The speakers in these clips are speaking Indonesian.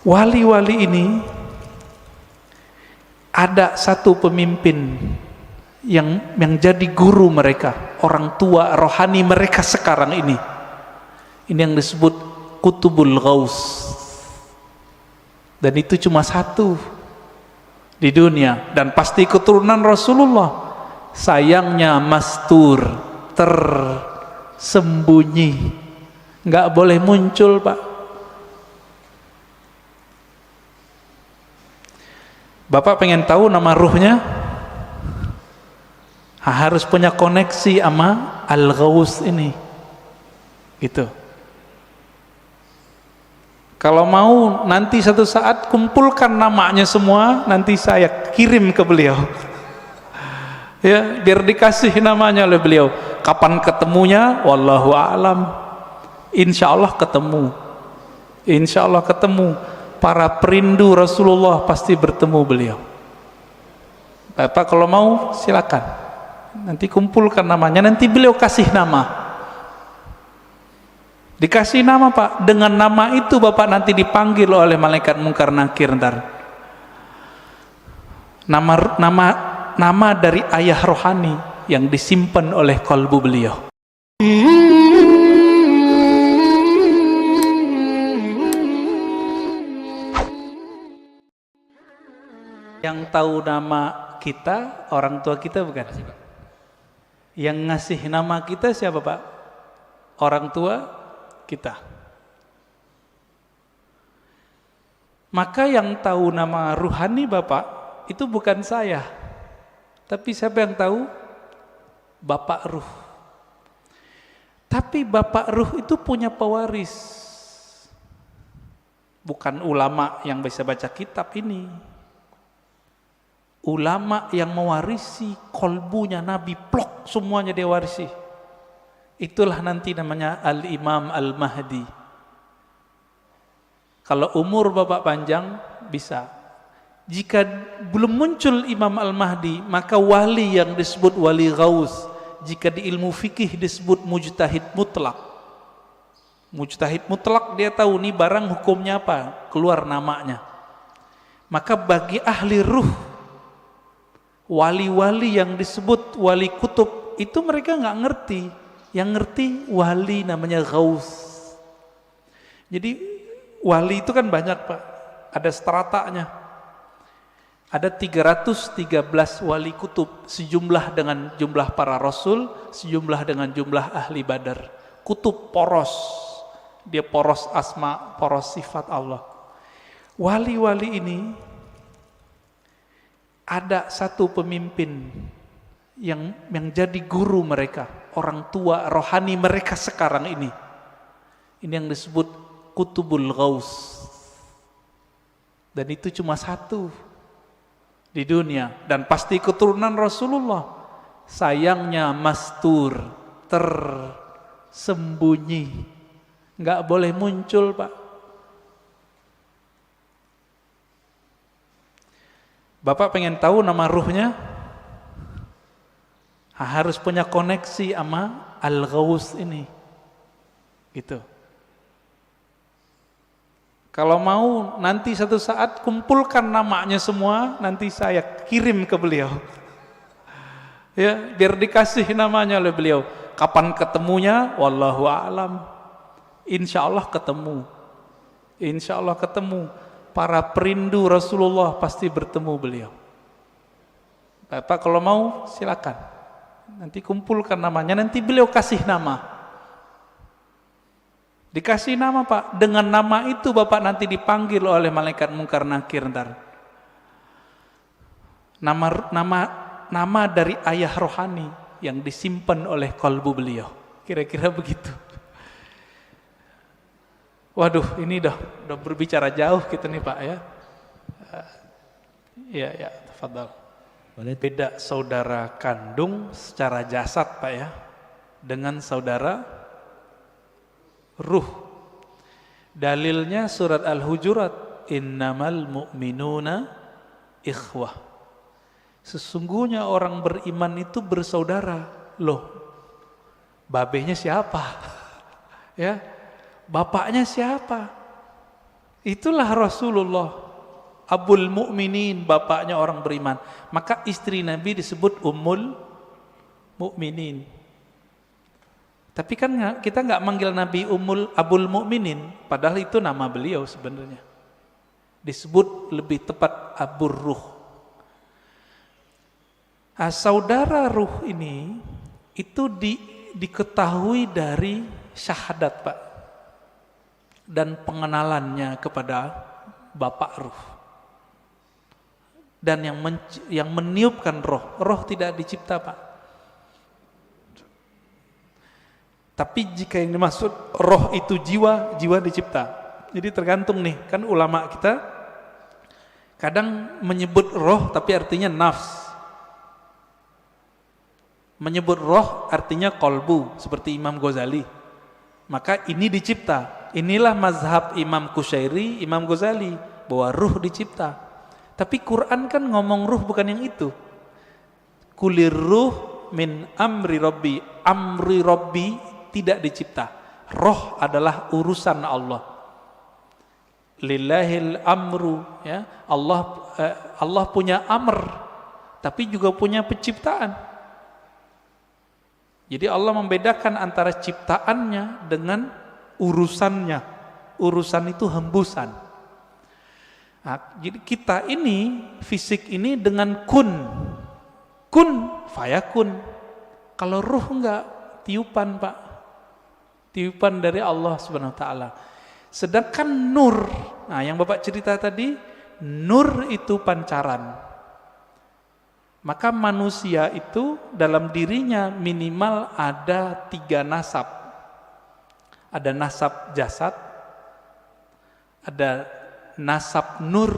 Wali-wali ini ada satu pemimpin yang jadi guru mereka, orang tua rohani mereka sekarang ini. Ini yang disebut Qutbul Ghaus. Dan itu cuma satu di dunia, dan pasti keturunan Rasulullah. Sayangnya mastur, tersembunyi, nggak boleh muncul, Pak. Bapak pengen tahu nama ruhnya? Harus punya koneksi sama Al-Ghaus ini, gitu. Kalau mau nanti satu saat kumpulkan namanya semua, nanti saya kirim ke beliau. Ya, biar dikasih namanya oleh beliau. Kapan ketemunya? Wallahu a'lam. Insya Allah ketemu. Insya Allah ketemu. Para perindu Rasulullah pasti bertemu beliau. Bapak kalau mau silakan. Nanti kumpulkan namanya, nanti beliau kasih nama. Dikasih nama, Pak. Dengan nama itu Bapak nanti dipanggil oleh malaikat mungkar nakir ntar. Nama dari ayah rohani yang disimpan oleh kalbu beliau. Yang tahu nama kita, orang tua kita bukan? Yang ngasih nama kita siapa, Pak? Orang tua kita. Maka yang tahu nama ruhani Bapak itu bukan saya, tapi siapa yang tahu? Bapak ruh. Tapi Bapak ruh itu punya pewaris, bukan ulama yang bisa baca kitab ini. Ulama yang mewarisi kolbunya Nabi, plok semuanya dia warisi. Itulah nanti namanya Al-Imam Al-Mahdi. Kalau umur Bapak panjang bisa. Jika belum muncul Imam Al-Mahdi, maka wali yang disebut wali ghaus, jika di ilmu fikih disebut mujtahid mutlak. Mujtahid mutlak, dia tahu nih barang hukumnya apa, keluar namanya. Maka bagi ahli ruh, wali-wali yang disebut wali kutub, itu mereka nggak ngerti. Yang ngerti wali namanya Ghaus. Jadi wali itu kan banyak, Pak. Ada stratanya. Ada 313 wali kutub, sejumlah dengan jumlah para rasul, sejumlah dengan jumlah ahli badar. Kutub poros. Dia poros asma, poros sifat Allah. Wali-wali ini ada satu pemimpin yang jadi guru mereka, orang tua rohani mereka sekarang ini. Ini yang disebut Qutbul Ghaus. Dan itu cuma satu di dunia, dan pasti keturunan Rasulullah. Sayangnya mastur, tersembunyi, nggak boleh muncul, Pak. Bapak pengen tahu nama ruhnya? Harus punya koneksi sama Al-Ghaus ini, gitu. Kalau mau nanti satu saat kumpulkan namanya semua, nanti saya kirim ke beliau. Ya, biar dikasih namanya oleh beliau. Kapan ketemunya? Wallahu a'lam. Insya Allah ketemu. Insya Allah ketemu. Para perindu Rasulullah pasti bertemu beliau. Bapak kalau mau silakan. Nanti kumpulkan namanya, nanti beliau kasih nama. Dikasih nama, Pak. Dengan nama itu Bapak nanti dipanggil oleh malaikat mungkar nakir ntar. Nama dari ayah rohani yang disimpan oleh kalbu beliau. Kira-kira begitu. Waduh, ini udah berbicara jauh kita nih, Pak, ya. Ya, tafadhal. Beda saudara kandung secara jasad, Pak, ya, dengan saudara ruh. Dalilnya surat Al-Hujurat, innamal mu'minuna ikhwah. Sesungguhnya orang beriman itu bersaudara. Loh, babenya siapa? Ya, bapaknya siapa? Itulah Rasulullah, Abul Mukminin, bapaknya orang beriman. Maka istri Nabi disebut Ummul Mukminin. Tapi kan kita nggak manggil Nabi Abul Mukminin, padahal itu nama beliau sebenarnya. Disebut lebih tepat Abur Ruh. Saudara ruh ini itu diketahui dari syahadat, Pak, dan pengenalannya kepada Bapak Ruh. Dan yang meniupkan roh tidak dicipta, Pak. Tapi jika yang dimaksud roh itu jiwa dicipta. Jadi tergantung nih, kan ulama kita kadang menyebut roh tapi artinya nafs. Menyebut roh artinya kolbu, seperti Imam Ghazali. Maka ini dicipta. Inilah mazhab Imam Qushairi, Imam Ghazali, bahwa ruh dicipta. Tapi Quran kan ngomong ruh bukan yang itu. Kulir ruh min amri rabbi. Amri rabbi tidak dicipta. Roh adalah urusan Allah. Lillahil amru, ya. Allah punya amr, tapi juga punya penciptaan. Jadi Allah membedakan antara ciptaannya dengan urusannya. Urusan itu hembusan. Nah, jadi kita ini, fisik ini dengan kun fayakun. Kalau ruh enggak, tiupan, Pak. Tiupan dari Allah Subhanahu wa taala. Sedangkan nur, nah yang Bapak cerita tadi, nur itu pancaran. Maka manusia itu dalam dirinya minimal ada 3 nasab. Ada nasab jasad, ada nasab nur,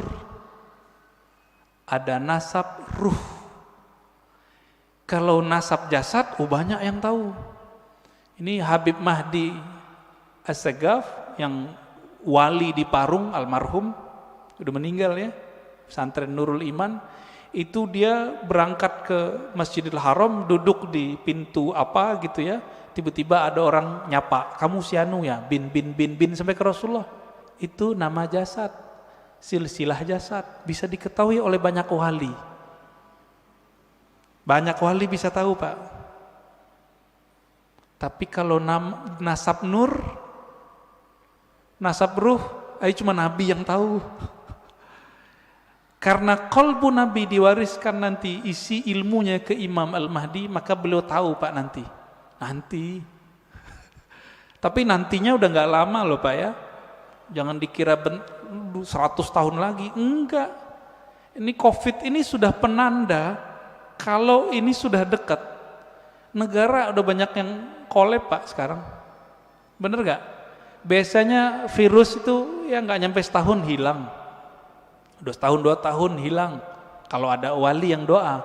ada nasab ruh. Kalau nasab jasad, banyak yang tahu. Ini Habib Mahdi As-Sagaf yang wali di Parung, almarhum, udah meninggal ya, pesantren Nurul Iman. Itu dia berangkat ke Masjidil Haram, duduk di pintu apa gitu ya, tiba-tiba ada orang nyapa, kamu si anu ya, bin sampai ke Rasulullah. Itu nama jasad, silsilah jasad, bisa diketahui oleh banyak wali. Banyak wali bisa tahu, Pak. Tapi kalau nasab nur, nasab ruh, cuma Nabi yang tahu. Karena kolbu Nabi diwariskan nanti isi ilmunya ke Imam Al-Mahdi, maka beliau tahu, Pak, nanti. Tapi nantinya udah nggak lama loh, Pak ya. Jangan dikira 100 tahun lagi, enggak. Ini COVID ini sudah penanda kalau ini sudah dekat. Negara udah banyak yang kolab, Pak, sekarang. Bener nggak? Biasanya virus itu ya nggak nyampe setahun hilang. Udah setahun 2 tahun hilang. Kalau ada wali yang doa.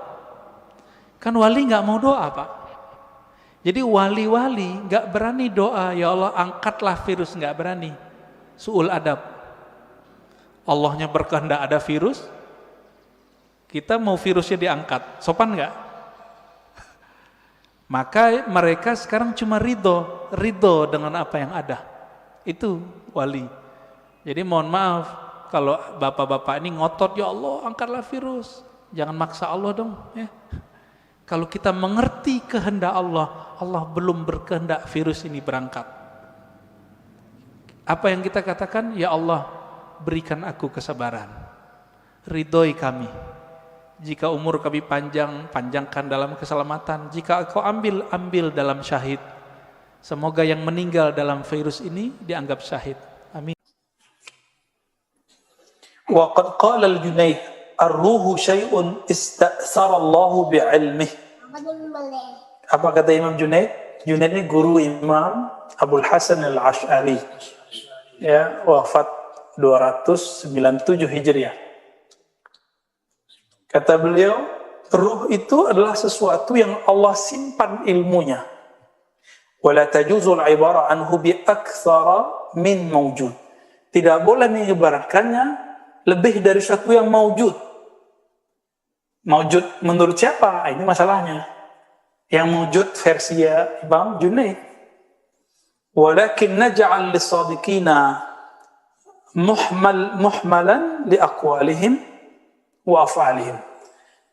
Kan wali nggak mau doa, Pak. Jadi wali-wali nggak berani doa, ya Allah angkatlah virus, nggak berani. Su'ul adab. Allahnya berkehendak ada virus, kita mau virusnya diangkat. Sopan nggak? Maka mereka sekarang cuma ridho dengan apa yang ada. Itu wali. Jadi mohon maaf, kalau bapak-bapak ini ngotot, ya Allah angkatlah virus, jangan maksa Allah dong ya. Kalau kita mengerti kehendak Allah, Allah belum berkehendak virus ini berangkat. Apa yang kita katakan? Ya Allah, berikan aku kesabaran, ridhoi kami. Jika umur kami panjangkan dalam keselamatan. Jika Engkau ambil dalam syahid. Semoga yang meninggal dalam virus ini dianggap syahid. Amin. Wa qad qala al-Junayd ar-ruhu syai'un ista'sara Allah bi'ilmih. Apa kata Imam Junayd? Junayd ini guru Imam Abul Hasan al-Ash'ari. Ya, wafat 297 Hijriah. Kata beliau, ruh itu adalah sesuatu yang Allah simpan ilmunya. Wala tajuzul ibara anhu bi aktsara min mawjud. Tidak boleh mengibaratkannya lebih dari sesuatu yang maujud. Maujud menurut siapa? Ini masalahnya. Yang maujud versi Imam Junaid. Walakin naj'al lis-sadiqina muhmalan li aqwalihim wa af'alihim.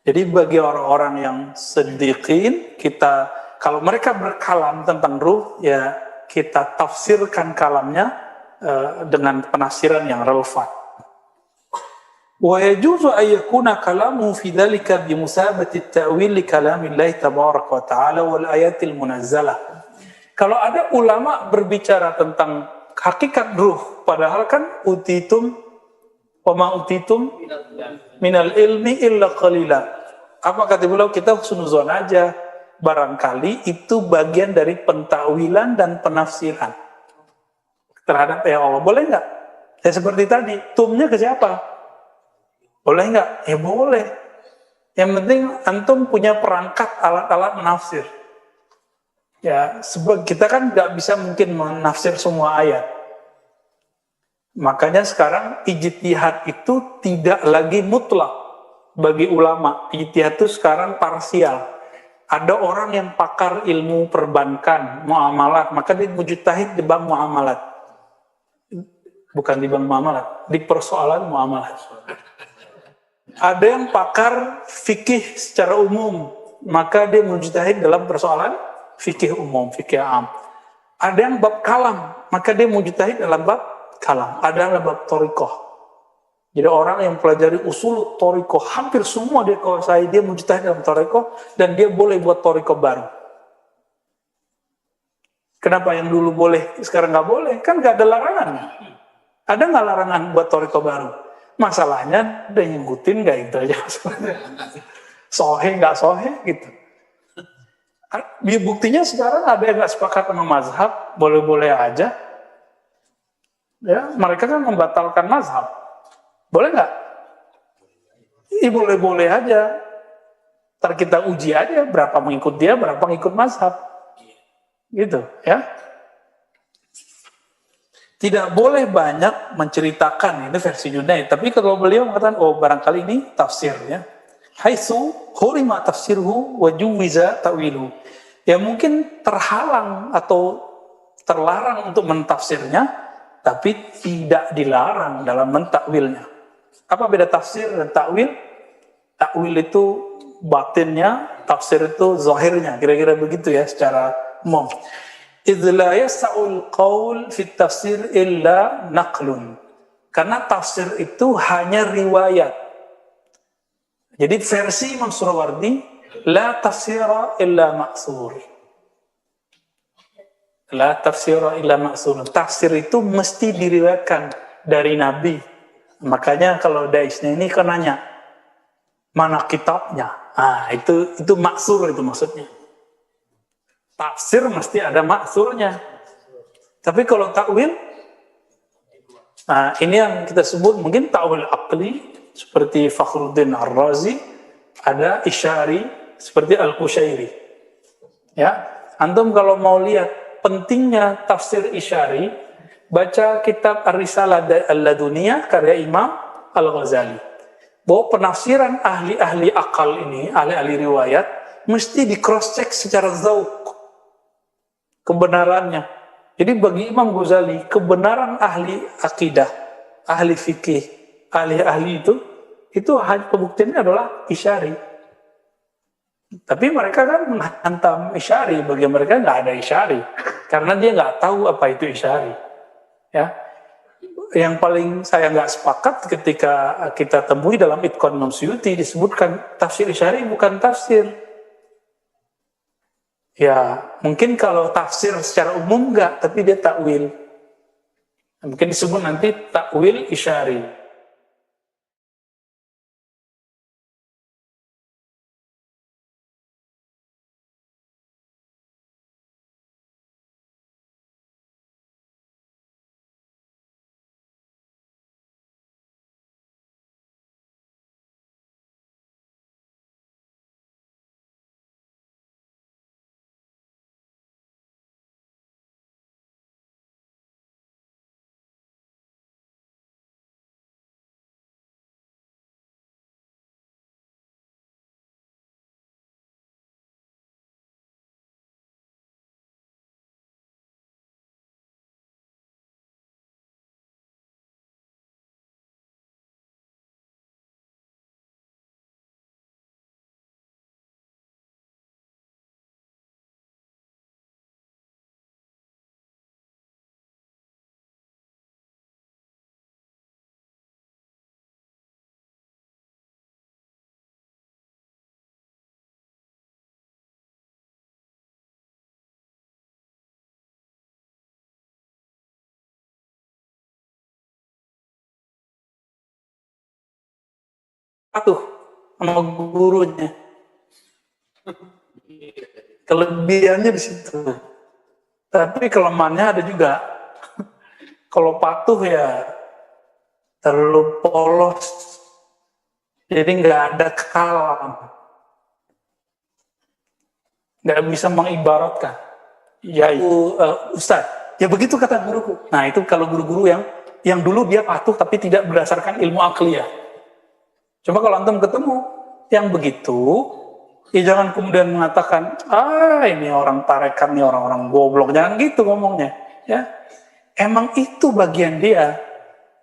Jadi bagi orang-orang yang siddiqin, kita kalau mereka berkalam tentang ruh, ya kita tafsirkan kalamnya dengan penafsiran yang relevan. Wa yajuzu an yakuna kalamu fi dhalika bi musabati at-ta'wil li kalamillahi tabaraka wa ta'ala wal ayatil munazzalah. Kalau ada ulama berbicara tentang hakikat ruh, padahal kan utitum wa ma utitum minal ilmi illa qalila. Apa kata beliau? Kita husnuzon aja, barangkali itu bagian dari pentakwilan dan penafsiran terhadap ya Allah. Boleh nggak? Ya seperti tadi, tumnya ke siapa? Boleh nggak? Ya boleh. Yang penting antum punya perangkat alat-alat menafsir. Ya, sebab kita kan nggak bisa mungkin menafsir semua ayat. Makanya sekarang ijtihad itu tidak lagi mutlak bagi ulama. Ijtihad itu sekarang parsial. Ada orang yang pakar ilmu perbankan, muamalat, maka dia mujtahid di bab muamalat. Bukan di bab muamalat, di persoalan muamalat. Ada yang pakar fikih secara umum, maka dia mujtahid dalam persoalan fikih umum, fikih am. Ada yang bab kalam, maka dia mujtahid dalam bab kalam. Ada yang bab thariqah. Jadi orang yang pelajari usul thariqah, hampir semua dia kuasai, dia mujtahid dalam thariqah, dan dia boleh buat thariqah baru. Kenapa yang dulu boleh, sekarang nggak boleh? Kan nggak ada larangan. Ada nggak larangan buat thariqah baru? Masalahnya udah ngikutin nggak itu aja. Sohe nggak sohe gitu. Buktinya sekarang ada yang nggak sepakat sama mazhab, boleh-boleh aja. Ya, mereka kan membatalkan mazhab. Boleh nggak? Iya boleh-boleh aja. Ntar kita uji aja berapa mengikut dia, berapa mengikut mazhab. Gitu, ya. Tidak boleh banyak menceritakan, ini versi Junaid. Tapi kalau beliau mengatakan, oh barangkali ini tafsirnya. Haitsu hurima tafsirhu wa juwiza ta'wilu. Ya mungkin terhalang atau terlarang untuk mentafsirnya, tapi tidak dilarang dalam mentakwilnya. Apa beda tafsir dan takwil? Takwil itu batinnya, tafsir itu zahirnya. Kira-kira begitu ya secara umum. إذ لا يسع القول في التفسير إلا نقل. Karena tafsir itu hanya riwayat. Jadi versi Imam Surawardi, la tafsira illa ma'sur. La tafsira illa ma'sur. Tafsir itu mesti diriwayatkan dari Nabi. Makanya kalau Daisnya ini kan nanya, mana kitabnya? Ah, itu maksur itu maksudnya. Tafsir mesti ada maksurnya. Tapi kalau takwil, nah ini yang kita sebut mungkin takwil aqli, seperti Fakhruddin Ar-Razi, ada isyari, seperti Al-Qushairi. Ya, antum kalau mau lihat pentingnya tafsir isyari, baca kitab Ar-Risalah Al-Laduniyah karya Imam Al-Ghazali. Bahwa penafsiran ahli-ahli akal ini, ahli-ahli riwayat, mesti di cross check secara zauq. Kebenarannya. Jadi bagi Imam Ghazali, kebenaran ahli akidah, ahli fikih, ahli-ahli itu hanya pembuktiannya adalah isyari. Tapi mereka kan menghantam isyari, bagi mereka nggak ada isyari, karena dia nggak tahu apa itu isyari. Ya, yang paling saya nggak sepakat ketika kita temui dalam Itqan Imam Suyuti disebutkan tafsir isyari bukan tafsir. Ya, mungkin kalau tafsir secara umum enggak, tapi dia takwil. Mungkin disebut nanti takwil isyari. patuh sama gurunya. Kelebihannya di situ. Tapi kelemahannya ada juga. Kalau patuh ya terlalu polos, jadi nggak ada kalam, nggak bisa mengibaratkan. Ya itu Ustaz, ya begitu kata guruku. Nah itu kalau guru-guru yang dulu dia patuh tapi tidak berdasarkan ilmu akliyah. Cuma kalau antum ketemu yang begitu, ya jangan kemudian mengatakan, ini orang tarekat, nih orang-orang goblok. Jangan gitu ngomongnya. Ya, emang itu bagian dia.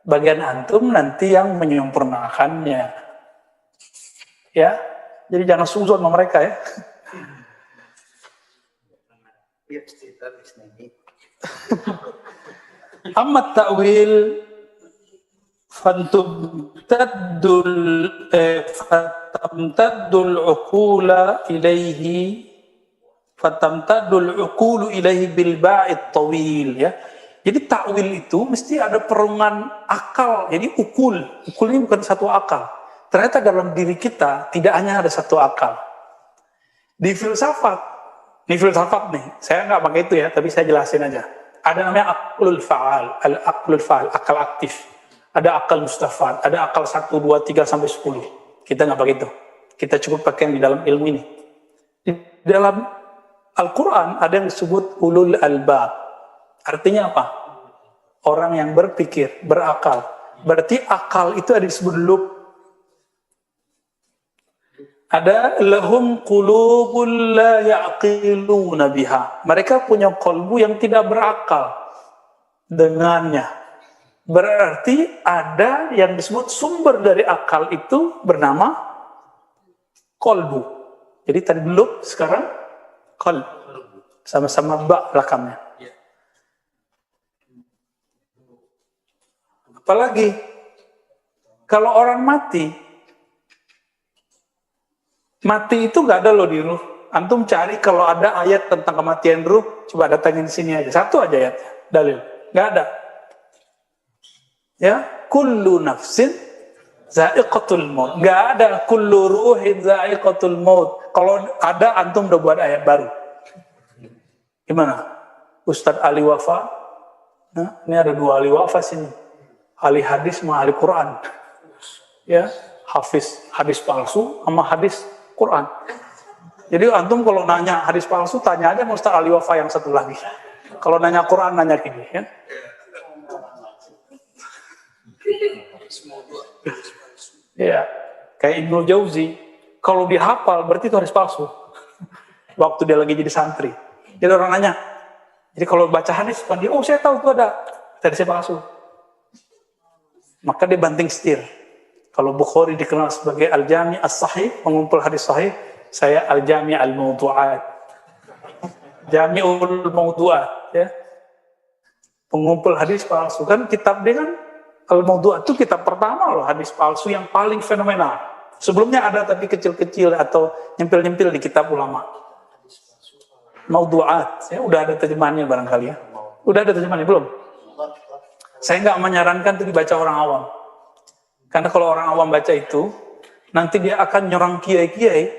Bagian antum nanti yang menyempurnakannya. Ya, jadi jangan suzon sama mereka ya. Amma ta'wil fatamtaddul uqula ilaihi bil ba'id tawil ya. Jadi takwil itu mesti ada perungan akal. Jadi ukul ini bukan satu akal. Ternyata dalam diri kita tidak hanya ada satu akal. Di filsafat nih, saya nggak pakai itu ya, tapi saya jelasin aja. Ada namanya aklul fa'al, akal aktif. Ada akal mustafad, ada akal 1, 2, 3 sampai 10. Kita nggak pakai itu. Kita cukup pakai yang di dalam ilmu ini. Di dalam Al-Quran ada yang disebut ulul albab. Artinya apa? Orang yang berpikir, berakal. Berarti akal itu ada disebut lub. Ada lahum qulubul la ya'qiluna biha. Mereka punya qalbu yang tidak berakal dengannya. Berarti ada yang disebut sumber dari akal itu bernama qalbu. Jadi tadi lub, sekarang qalb. Sama-sama ba belakangnya. Apalagi kalau orang mati itu nggak ada loh di ruh. Antum cari kalau ada ayat tentang kematian ruh, coba datangin sini aja. Satu aja ayatnya, dalil. Nggak ada. Ya, kullu nafsin za'iqatul maut. Nggak ada kullu ruhin za'iqatul maut. Kalau ada antum udah buat ayat baru. Gimana? Ustadz Ali Wafa. Nah, ini ada 2 Ali Wafa sini. Ahli hadis sama ahli Quran. Ya, hafiz hadis palsu sama hadis Quran. Jadi antum kalau nanya hadis palsu tanya aja Ustaz Ali Wafa yang satu lagi. Kalau nanya Quran nanya gini ya. Ya, kayak Ibnu Jauzi, kalau dihafal berarti itu hadis palsu. Waktu dia lagi jadi santri. Jadi orang nanya. Jadi kalau baca hadis dia, saya tahu itu ada hadis palsu. Maka dia banting setir. Kalau Bukhari dikenal sebagai Al-Jami' As-Sahih, pengumpul hadis sahih, saya Al-Jami' Al-Mawdu'at. Jami'ul Mawdu'at, ya. Pengumpul hadis palsu. Kan kitab dia kan Al-Mawdu'at itu kitab pertama loh hadis palsu yang paling fenomenal. Sebelumnya ada tapi kecil-kecil atau nyempil-nyempil di kitab ulama. Mawdu'at, ya, udah ada terjemahannya barangkali ya. Udah ada terjemahannya belum? Saya nggak menyarankan itu dibaca orang awam. Karena kalau orang awam baca itu, nanti dia akan nyerang kiai-kiai.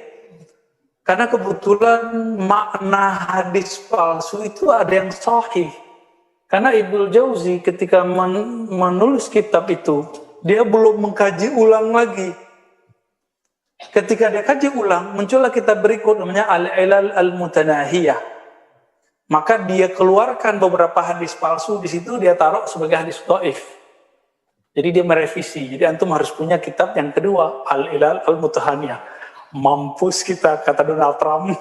Karena kebetulan makna hadis palsu itu ada yang sahih. Karena Ibnu Jauzi ketika menulis kitab itu, dia belum mengkaji ulang lagi. Ketika dia kaji ulang, muncullah kitab berikut namanya Al-Ilal Al-Mutanahiyah. Maka dia keluarkan beberapa hadis palsu, di situ dia taruh sebagai hadis dhaif. Jadi dia merevisi. Jadi antum harus punya kitab yang kedua, Al-Ilal Al-Mutahaniyah. Mampus kita, kata Donald Trump.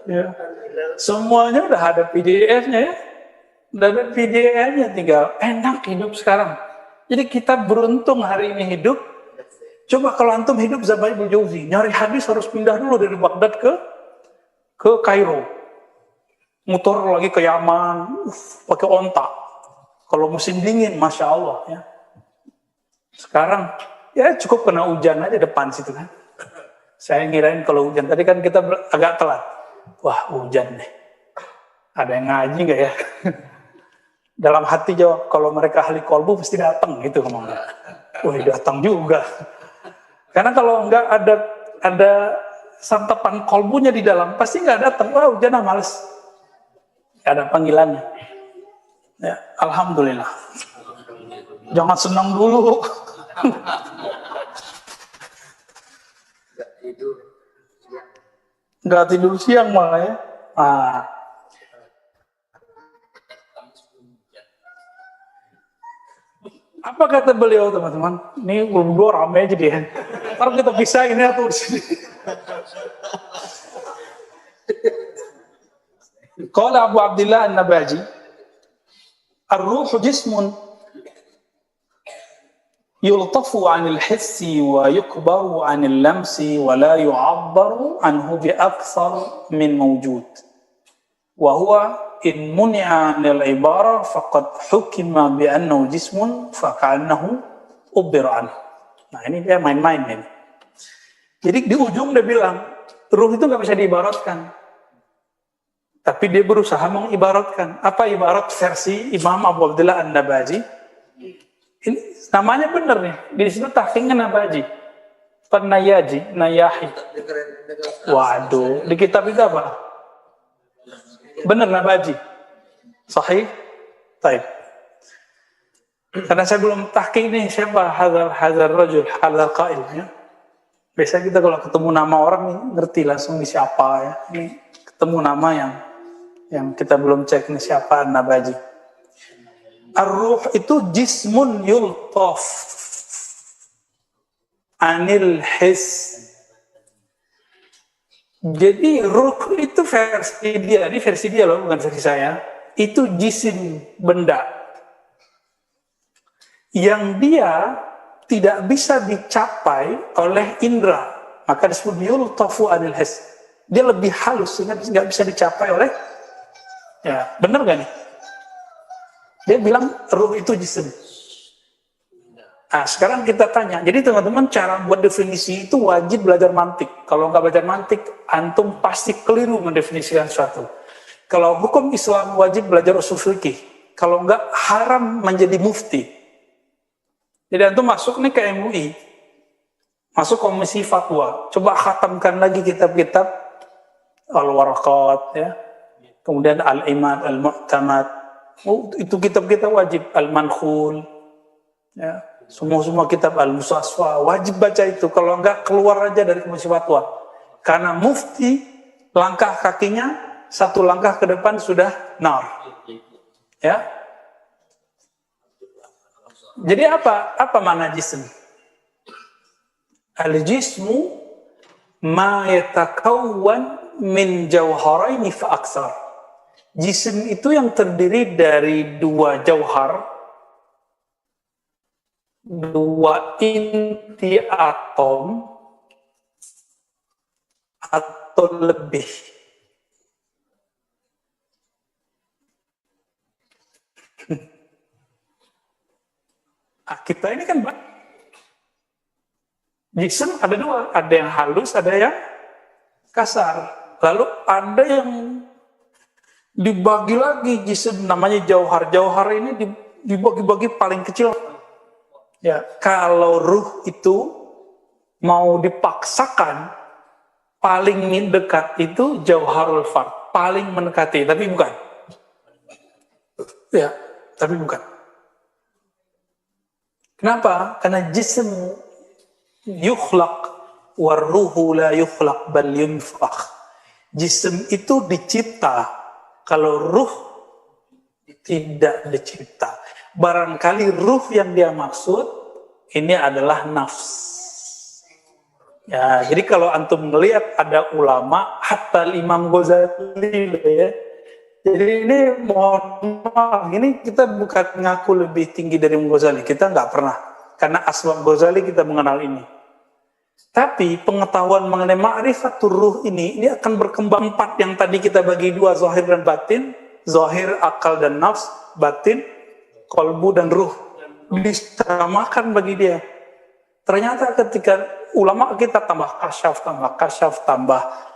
Ya. Semuanya udah ada PDF-nya ya. Udah ada PDF-nya, tinggal enak hidup sekarang. Jadi kita beruntung hari ini hidup. Coba kalau antum hidup zaman Ibnu Jauzi, nyari hadis harus pindah dulu dari Baghdad ke Kairo, motor lagi ke Yaman, pakai onta. Kalau musim dingin, masya Allah ya. Sekarang ya cukup kena hujan aja depan situ kan. Saya ngirain kalau hujan tadi kan kita agak telat. Wah hujan nih. Ada yang ngaji nggak ya? Dalam hati jawab, kalau mereka ahli kolbu pasti datang gitu ngomongnya. Wih, datang juga. Karena kalau nggak ada santapan kolbunya di dalam, pasti nggak datang. Wah, jangan males. Nggak ada panggilannya. Ya, alhamdulillah. Jangan senang dulu. Nggak tidur siang malah ya. Apa kata beliau teman-teman? Ini berdua ramai aja dia. Ntar kita pisahin ya tuh di sini. Qala Abu Abdillah An-Nabaji, ar-ruhu jismun yultafu 'anil hissi wa yukbaru 'anil lamsi wa la yu'abbaru anhu bi akthar min mawjud. Wa huwa in muni'a 'anil ibara faqad hukima bi annahu jismun fa ka'annahu ubbira anhu. Nah, ini dia main-main ini. Jadi di ujung dia bilang, ruh itu nggak bisa diibaratkan. Tapi dia berusaha mengibaratkan. Apa ibarat versi Imam Abu Abdillah An-Nabaji? Ini namanya benar nih. Di situ tahqiqnya Nabaji. Nayaji, Nayahi. Waduh, di kitab itu apa? Benar Nabaji. Sahih? Taib. Karena saya belum tahqiq nih siapa hadzal rajul, hadzal qail ya. Biasa kita kalau ketemu nama orang nih ngerti langsung ini siapa ya. Ini ketemu nama yang kita belum cek nih siapa Nabaji. Ar-ruh itu jismun yultaf anil his. Jadi ruh itu versi dia, ini versi dia loh, bukan versi saya. Itu jisim benda yang dia tidak bisa dicapai oleh indera, maka disebut yultafu anil his. Dia lebih halus sehingga nggak bisa dicapai oleh, ya benar gak nih? Dia bilang ruh itu jisim. Nah, sekarang kita tanya, jadi teman-teman cara buat definisi itu wajib belajar mantik. Kalau nggak belajar mantik, antum pasti keliru mendefinisikan sesuatu. Kalau hukum Islam wajib belajar usul fikih. Kalau nggak haram menjadi mufti. Jadi antum masuk nih ke MUI, masuk komisi fatwa, coba khatamkan lagi kitab-kitab Al-Waraqat, ya, kemudian Al-Imad, Al-Mu'tamad, itu kitab-kitab wajib, Al-Mankhul, ya, semua kitab Al-Musasfa, wajib baca itu, kalau enggak keluar aja dari komisi fatwa. Karena mufti, langkah kakinya, satu langkah ke depan sudah nar. Ya. Jadi apa makna jism? Al-jismu ma yatakawwan min jawharaini fa aksar. Jism itu yang terdiri dari dua jauhar, dua inti atom atau lebih. Kita ini kan jism ada dua, ada yang halus, ada yang kasar. Lalu ada yang dibagi lagi jism, namanya jauhar. Jauhar ini dibagi-bagi paling kecil. Ya, kalau ruh itu mau dipaksakan paling dekat itu jauharul fard, paling mendekati, tapi bukan. Ya, tapi bukan. Kenapa? Karena jism yukhlaq warruhu la yukhlaq bal yunfakh. Jism itu dicipta, kalau ruh tidak dicipta. Barangkali ruh yang dia maksud ini adalah nafs. Ya, jadi kalau antum melihat ada ulama, hatta Imam Ghazali ya. Jadi ini mohon maaf, ini kita bukan ngaku lebih tinggi dari Imam Ghazali, kita nggak pernah. Karena asbab Ghazali kita mengenal ini. Tapi pengetahuan mengenai ma'rifatul ruh ini akan berkembang empat yang tadi kita bagi dua, zahir dan batin. Zahir, akal dan nafs, batin, kolbu dan ruh. Disamakan bagi dia. Ternyata ketika ulama kita tambah kasyaf,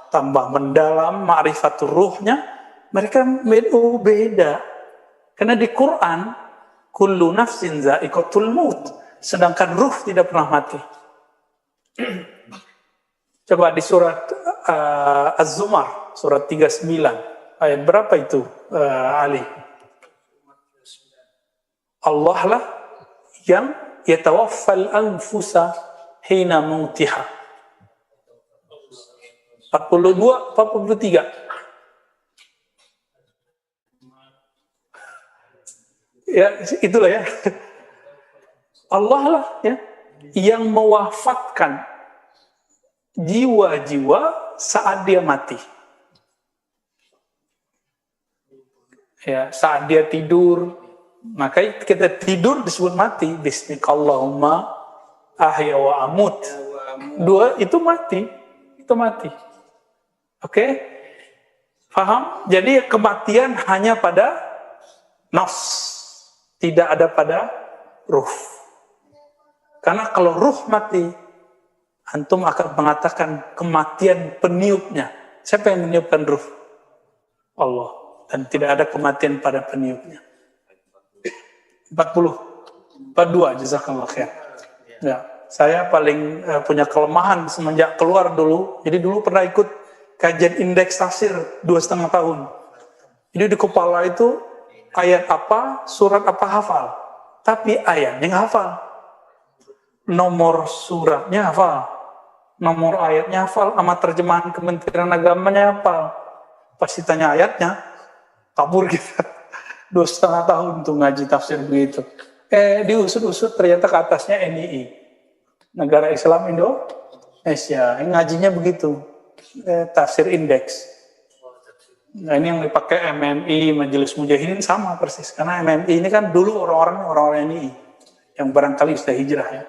tambah mendalam ma'rifatul ruhnya, mereka beda. Karena di Quran, kullu nafsin za'iqatul maut. Sedangkan ruh tidak pernah mati. Coba di surat Az-Zumar, surat 39. Ayat berapa itu, Ali? Allah lah yang yatawaffal anfusa hina mautiha. 42, 43. Ya, itulah ya. Allah lah ya yang mewafatkan jiwa-jiwa saat dia mati. Ya, saat dia tidur, maka kita tidur disebut mati. Bismikallahumma ahya wa amut. Dua itu mati. Itu mati. Oke? Paham? Jadi kematian hanya pada nafs. Tidak ada pada ruh. Karena kalau ruh mati, antum akan mengatakan kematian peniupnya. Siapa yang meniupkan ruh? Allah. Dan tidak ada kematian pada peniupnya. 42, jazakallah khair. Ya, saya paling punya kelemahan semenjak keluar dulu. Jadi dulu pernah ikut kajian indeks tafsir 2,5 tahun. Jadi di kepala itu ayat apa, surat apa hafal. Tapi ayatnya nggak hafal. Nomor suratnya hafal. Nomor ayatnya hafal. Sama terjemahan Kementerian Agamanya hafal. Pas ditanya ayatnya, kabur kita. 2,5 tahun tuh ngaji tafsir begitu. Diusut-usut ternyata ke atasnya NII. Negara Islam Indonesia. Ngajinya begitu. Tafsir indeks. Nah ini yang dipakai MMI, Majelis Mujahidin sama persis. Karena MMI ini kan dulu orang-orang NII. Yang barangkali sudah hijrah ya.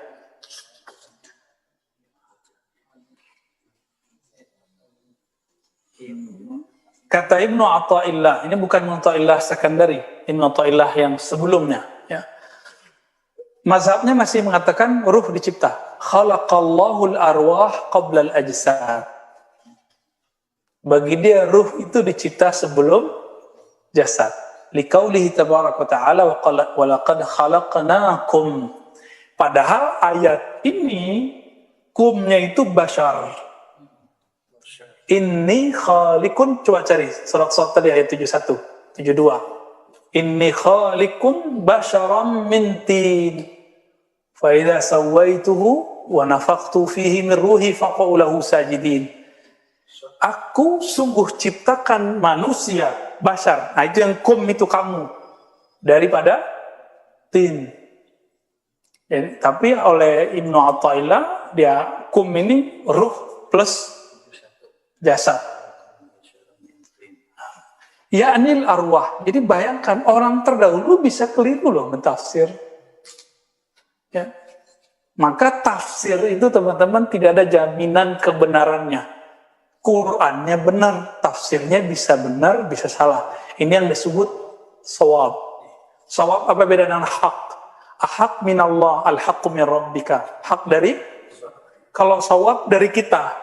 Kata Ibnu Athaillah, ini bukan Ibnu Athaillah Sakandari, Ibnu Athaillah yang sebelumnya. Ya. Mazhabnya masih mengatakan ruh dicipta. Khalaqallahul arwah qabla al-ajsad. Bagi dia ruh itu dicipta sebelum jasad. Liqaulihi tabaraka wa ta'ala wa laqad khalaqnakum. Padahal ayat ini kumnya itu bashar. Inni khaliqun, coba cari surat tadi ayat 71, 72. Inni khaliqun basharam min tin. Fa idza sawaituhu wa nafakhtu fihi min ruhi faqa'u lahu sajidin. Aku sungguh ciptakan manusia, bashar. Nah itu yang kum itu kamu. Daripada tin. Jadi, tapi oleh Ibnu Athaillah, dia kum ini ruh plus jasad. Ya anil arwah. Jadi bayangkan orang terdahulu bisa keliru loh mentafsir. Ya. Maka tafsir itu teman-teman tidak ada jaminan kebenarannya. Qurannya benar, tafsirnya bisa benar, bisa salah. Ini yang disebut shawab. Shawab apa beda dengan hak? Hak minallah, al-haqqu min rabbika. Hak dari, kalau shawab dari kita.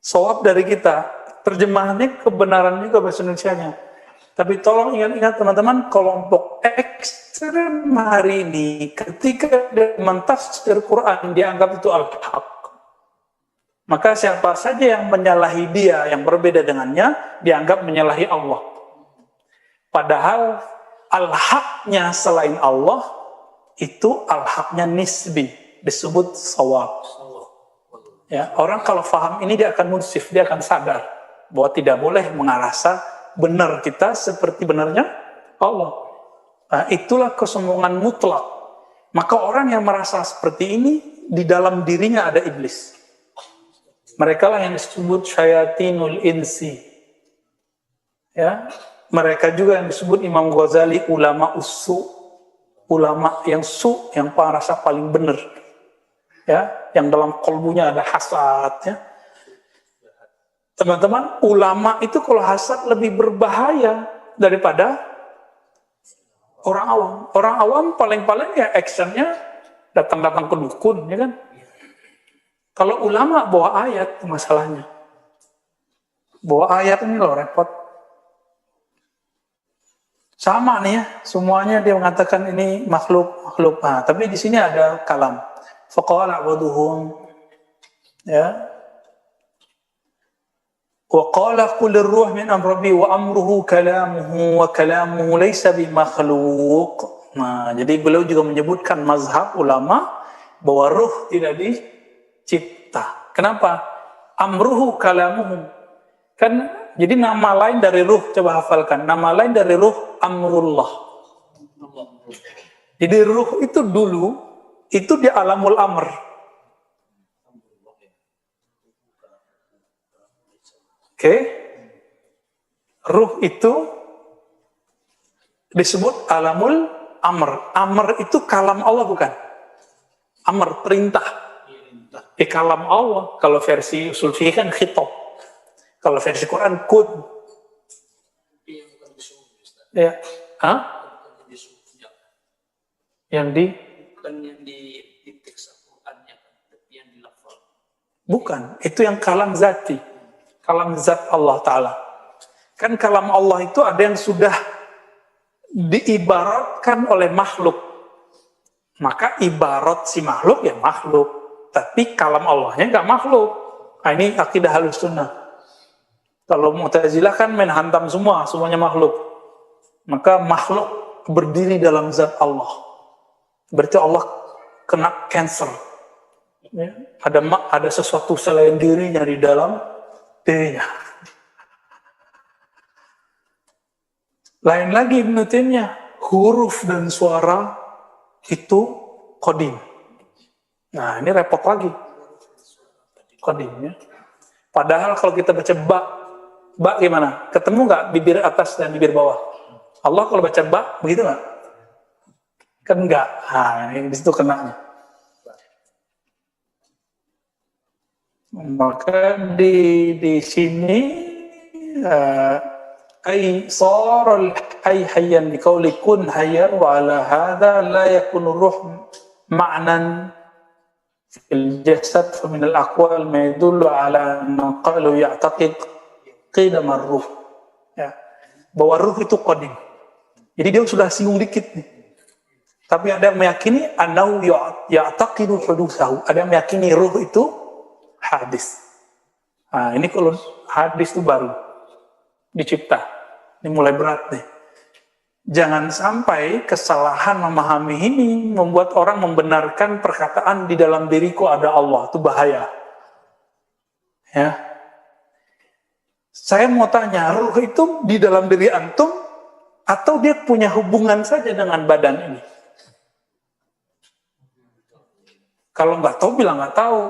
Shawab dari kita. Terjemahannya kebenaran juga bahasa Indonesianya. Tapi tolong ingat-ingat teman-teman, kelompok ekstrem hari ini ketika dia mentafsir Quran dianggap itu al-haq. Maka siapa saja yang menyalahi dia, yang berbeda dengannya, dianggap menyalahi Allah. Padahal al-haqnya selain Allah, itu al-haqnya nisbi, disebut shawab. Ya, orang kalau paham ini dia akan munsif, dia akan sadar bahwa tidak boleh mengarasa benar kita seperti benarnya Allah. Nah, itulah kesombongan mutlak. Maka orang yang merasa seperti ini, di dalam dirinya ada iblis. Mereka lah yang disebut syayatinul insi. Ya, mereka juga yang disebut Imam Ghazali ulama usu, ulama yang yang merasa paling benar. Ya, yang dalam kolbunya ada hasad. Ya. Teman-teman, ulama itu kalau hasad lebih berbahaya daripada orang awam. Orang awam paling-paling ya actionnya datang-datang ke dukun, ya kan? Kalau ulama bawa ayat, masalahnya. Bawa ayat ini loh repot. Sama nih ya, semuanya dia mengatakan ini makhluk. Nah, tapi di sini ada kalam. Faqala ba'duhum ya. Wa qala qul ar-ruh min amri wa amruhu kalamuhu wa kalamuhu laysa bimakhluq. Nah, jadi beliau juga menyebutkan mazhab ulama bahwa ruh tidak dicipta. Kenapa? Amruhu kalamuhu. Kan jadi nama lain dari ruh, coba hafalkan. Nama lain dari ruh amrullah. Jadi ruh itu dulu itu di alamul amr. Oke. Ruh itu disebut alamul amr. Amr itu kalam Allah bukan? Amr perintah. Kalam Allah. Kalau versi usul fikih kan khitab. Kalau versi Quran kun. Ya. Hah? Yang di teks Al-Qur'annya kan, tapi yang di lafal. Bukan, itu yang kalam zati. Kalam zat Allah Ta'ala. Kan kalam Allah itu ada yang sudah diibaratkan oleh makhluk. Maka ibarat si makhluk ya makhluk. Tapi kalam Allahnya nggak makhluk. Nah, ini akidah Ahlus Sunnah. Kalau Mu'tazilah kan main hantam semuanya makhluk. Maka makhluk berdiri dalam zat Allah. Berarti Allah kena cancer. Ya. Ada sesuatu selain dirinya di dalam dirinya. Lain lagi Ibnu Taimiyah, huruf dan suara itu qadim. Nah, ini repot lagi. Qadim ya. Padahal kalau kita baca ba gimana? Ketemu nggak bibir atas dan bibir bawah? Allah kalau baca ba begitu nggak? Kan enggak. Nah, ini di situ kenanya. Maka di sini ay saral hayyan biqauli kun hayyan wa ala hadha la yakunu ruh ma'nan fil jasad fa min al aqwal ma yadullu ala anna qalu ya'taqid qidam ar-ruh. Ya. Bahwa ruh itu qadim. Jadi dia sudah singgung dikit nih. Tapi ada yang meyakini annahu ya'taqidu hudutsahu. Ada yang meyakini ruh itu hadis. Nah, ini kalau hadis itu baru dicipta. Ini mulai berat nih. Jangan sampai kesalahan memahami ini membuat orang membenarkan perkataan di dalam diriku ada Allah. Itu bahaya. Ya. Saya mau tanya, ruh itu di dalam diri antum atau dia punya hubungan saja dengan badan ini? Kalau nggak tahu bilang nggak tahu.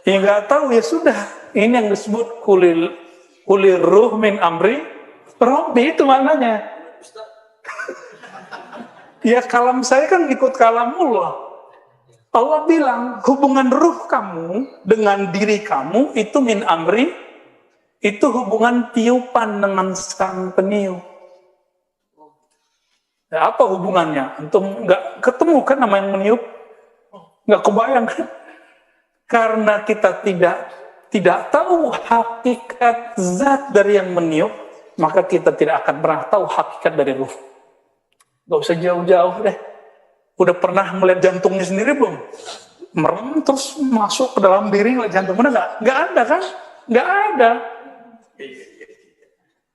Ya nggak tahu ya sudah. Ini yang disebut kulir ruh min amri Rabbi, itu maknanya. Ya kalam saya kan ikut kalamullah. Allah bilang hubungan ruh kamu dengan diri kamu itu min amri, itu hubungan tiupan dengan sang peniup. Ya, apa hubungannya? Antum nggak ketemu kan nama yang meniup? Nggak kebayang kan? Karena kita tidak tahu hakikat zat dari yang meniup, maka kita tidak akan pernah tahu hakikat dari ruh. Gak usah jauh-jauh deh. Udah pernah melihat jantungnya sendiri belum? Merem terus masuk ke dalam diri ngeliat jantung. Mana nggak ada kan? Nggak ada.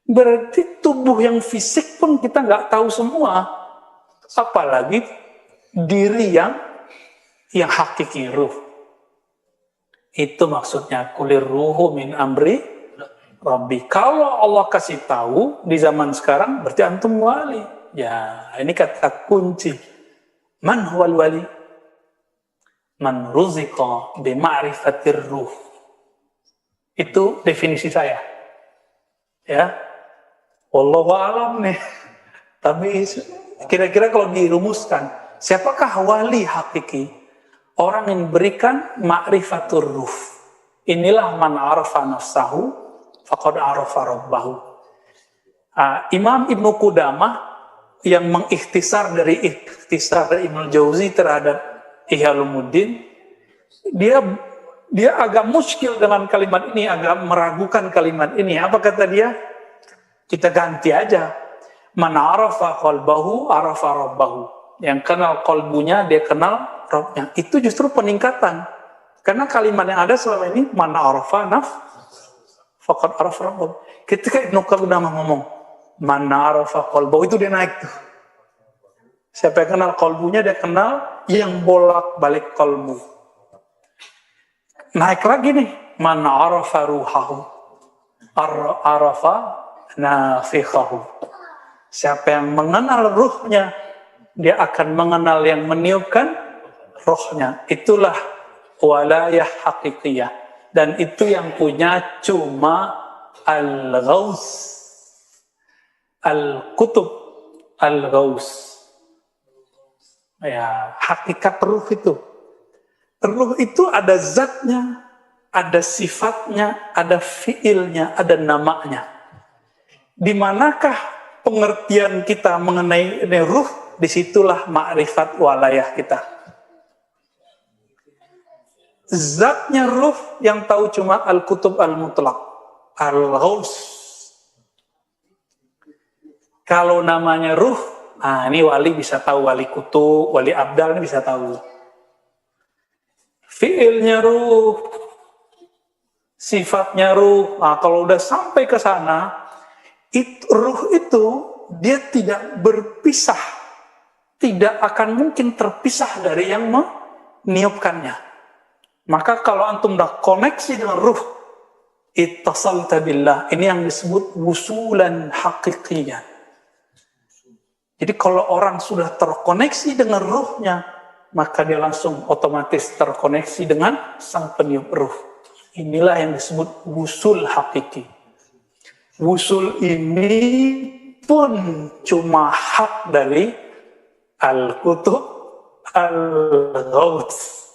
Berarti tubuh yang fisik pun kita nggak tahu semua. Apalagi diri yang hakiki ruh. Itu maksudnya kulir ruhu min amri Rabbi. Kalau Allah kasih tahu di zaman sekarang berarti antum wali. Ya, ini kata kunci. Man huwal wali? Man ruziqa bi ma'rifatir ruh. Itu definisi saya. Ya. Wallahu a'lam nih. Tapi kira-kira kalau dirumuskan, siapakah wali hakiki? Orang yang berikan ma'rifatur ruh. Inilah man arafa nafsahu faqad arafa rabbahu. Imam Ibnu Qudamah yang mengikhtisar dari ikhtisar Ibnu Jauzi terhadap Ihya Ulumuddin, dia agak muskil dengan kalimat ini, agak meragukan kalimat ini. Apa kata dia? Kita ganti aja. Man arafa qalbahu arafa rabbahu. Yang kenal qalbunya, dia kenal Rabbnya. Itu justru peningkatan. Karena kalimat yang ada selama ini, man arafa faqad arafa rabbahu. Ketika Ibnu Qudamah ngomong, man arafa qalbahu, itu dia naik tuh. Siapa yang kenal qalbunya, dia kenal yang bolak-balik qalbu. Naik lagi nih, man arafa ruhahu arafa nafikhahu. Siapa yang mengenal ruhnya, dia akan mengenal yang meniupkan rohnya. Itulah walayah hakikiyah. Dan itu yang punya cuma al-ghaus, al-kutub, al-ghaus. Ya, hakikat ruh itu. Ruh itu ada zatnya, ada sifatnya, ada fiilnya, ada namanya. Di manakah pengertian kita mengenai ruh? Disitulah ma'rifat walayah kita. Zatnya ruh yang tahu cuma al-kutub al-mutlaq, al-ghaus. Kalau namanya ruh, ini wali bisa tahu, wali kutub, wali abdal ini bisa tahu. Fiilnya ruh, sifatnya ruh. Kalau udah sampai ke sana, ruh itu dia tidak berpisah, tidak akan mungkin terpisah dari yang meniupkannya. Maka kalau antum udah koneksi dengan ruh, ittasalta billah, ini yang disebut wusulan haqiqiyan. Jadi kalau orang sudah terkoneksi dengan ruhnya, maka dia langsung otomatis terkoneksi dengan sang peniup ruh. Inilah yang disebut wusul hakiki. Wusul ini pun cuma hak dari al-kutub al-ghaus.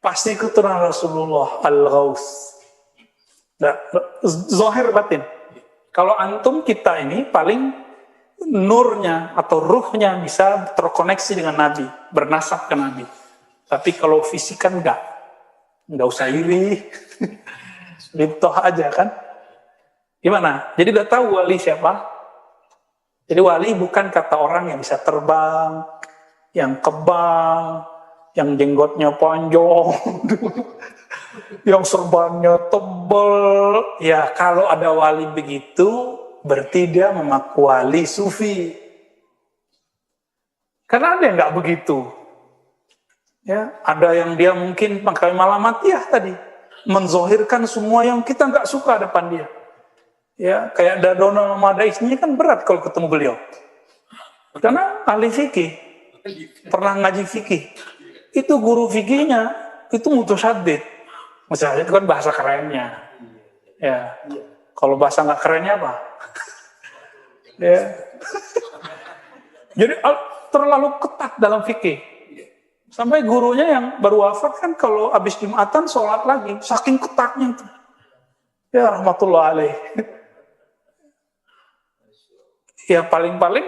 Pasti keturunan Rasulullah al-ghaus. Zahir batin. Kalau antum kita ini paling nurnya atau ruhnya bisa terkoneksi dengan Nabi, bernasab ke Nabi. Tapi kalau fisik kan enggak usah iri, liptoh aja kan. Gimana? Jadi udah tahu wali siapa? Jadi wali bukan kata orang yang bisa terbang, yang kebal, yang jenggotnya panjang, yang serbannya tebal. Ya kalau ada wali begitu, berarti dia mengaku wali sufi. Karena ada yang nggak begitu. Ya, ada yang dia mungkin pakai malamatiyah tadi, menzohirkan semua yang kita nggak suka depan dia. Ya, kayak Dadona Madaisnya kan berat kalau ketemu beliau. Karena ahli fikih, pernah ngaji fikih. Itu guru fikihnya itu mutasyadid. Mutasyadid itu kan bahasa kerennya. Ya, kalau bahasa nggak kerennya apa? Ya. Jadi terlalu ketat dalam fikih. Sampai gurunya yang baru wafat kan kalau habis Jumatan sholat lagi, saking ketatnya itu. Ya rahmatullah alaih. Ya paling-paling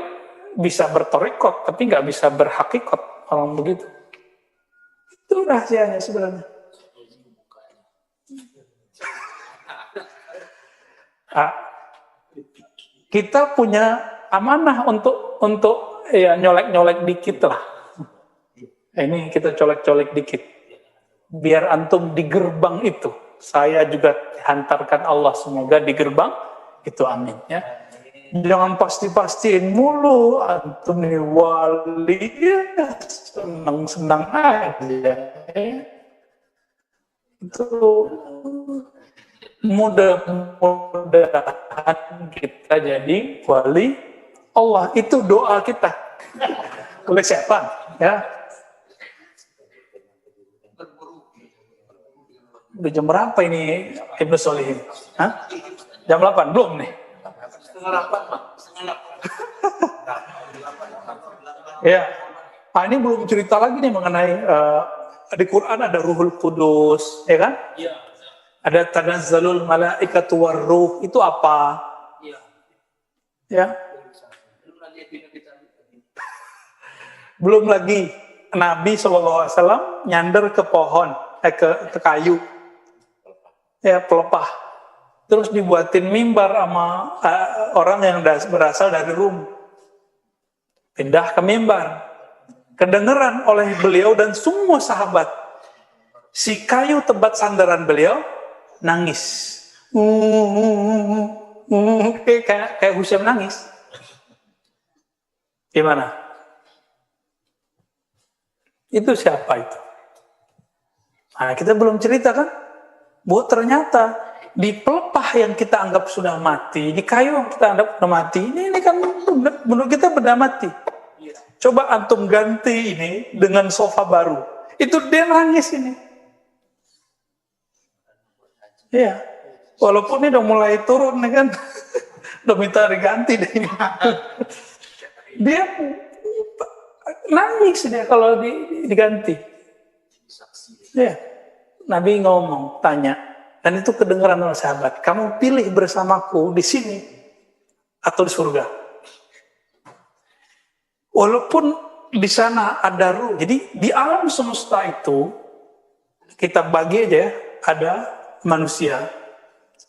bisa bertorikot, tapi nggak bisa berhakikot orang begitu. Itu rahasianya sebenarnya. Kita punya amanah untuk ya nyolek-nyolek dikit lah. Ini kita colek-colek dikit. Biar antum di gerbang itu. Saya juga hantarkan Allah semoga di gerbang itu, amin ya. Jangan pasti-pastiin mulu antum nih wali ya, senang-senang aja. Itu mudah-mudahan kita jadi wali Allah. Itu doa kita. Oleh siapa? Ya. Udah jam berapa ini Ibnu Solihin? Hah? Jam 8? Belum nih? Setengah 8. Ya. Ini belum cerita lagi nih mengenai di Quran ada Ruhul Kudus, ya kan? Iya. Ada tanazzalul malaikatu warruh, itu apa? Iya. Ya. Belum lagi Nabi SAW nyandar ke pohon, ke kayu. Ya, pelepah. Terus dibuatin mimbar sama orang yang berasal dari Rum. Pindah ke mimbar. Kedengeran oleh beliau dan semua sahabat. Si kayu tempat sandaran beliau nangis. Kayak Husain nangis. Gimana? Itu siapa itu? Nah, kita belum cerita kan? Bahwa ternyata di pelepah yang kita anggap sudah mati, di kayu yang kita anggap sudah mati, ini kan menurut kita benda mati. Coba antum ganti ini dengan sofa baru. Itu dia nangis ini. Iya. Walaupun ini udah mulai turun nih kan. Udah minta diganti deh ini. Dia nangis dia kalau diganti. Ya. Nabi ngomong, tanya, dan itu kedengaran oleh sahabat. Kamu pilih bersamaku di sini atau di surga? Walaupun di sana ada ruh. Jadi di alam semesta itu kita bagi aja ya, ada manusia,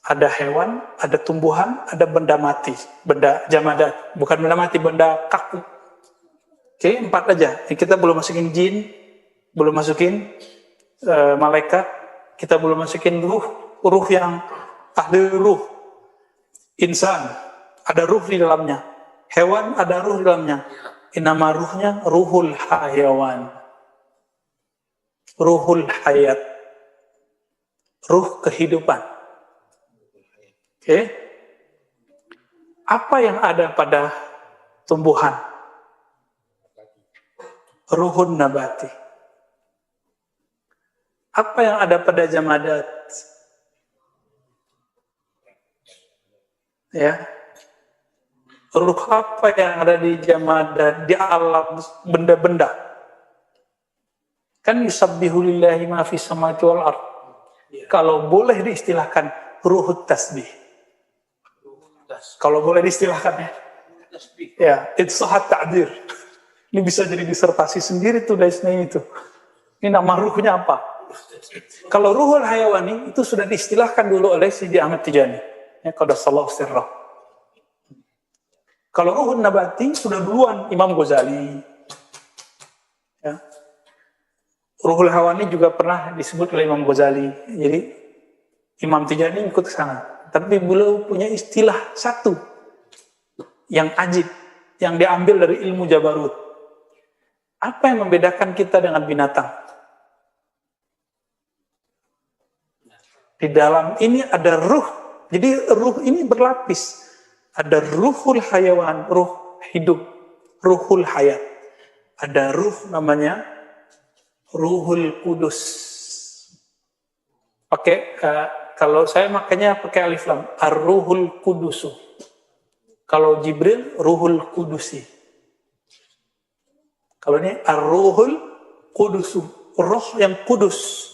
ada hewan, ada tumbuhan, ada benda mati, benda jamadat, bukan benda mati, benda kaku. Oke, 4 aja. Kita belum masukin jin, belum masukin malaikat, kita belum masukin ruh yang ahli ruh. Insan, ada ruh di dalamnya. Hewan, ada ruh di dalamnya. Nama ruhnya ruhul hayawan. Ruhul hayat. Ruh kehidupan. Oke. Apa yang ada pada tumbuhan? Ruhun nabati. Apa yang ada pada jamadat? Ya. Ruh apa yang ada di jamadat, di alam benda-benda? Kan yusabbihu lillahi ma fis samawati wal ard. Kalau boleh diistilahkan ruhut tasbih. Kalau boleh diistilahkan ya. Ya, itu sahat ta'dir. Ini bisa jadi disertasi sendiri tuh dari sini itu. Ini nama ruhnya apa? Kalau ruhul hayawani itu sudah diistilahkan dulu oleh Sidi Ahmad Tijani. Ya, qaddasallahu sirrah. Kalau ruhun nabati sudah duluan Imam Ghazali. Ya. Ruhul hayawani juga pernah disebut oleh Imam Ghazali. Jadi Imam Tijani ikut ke sana. Tapi beliau punya istilah satu yang ajib, yang diambil dari ilmu Jabarut. Apa yang membedakan kita dengan binatang? Di dalam ini ada ruh. Jadi ruh ini berlapis. Ada ruhul hayawan, ruh hidup, ruhul hayat. Ada ruh namanya ruhul kudus. Pakai kalau saya makanya pakai alif lam, ar-ruhul kudusu. Kalau Jibril ruhul kudusi. Kalau ini ar-ruhul kudusu, roh yang kudus.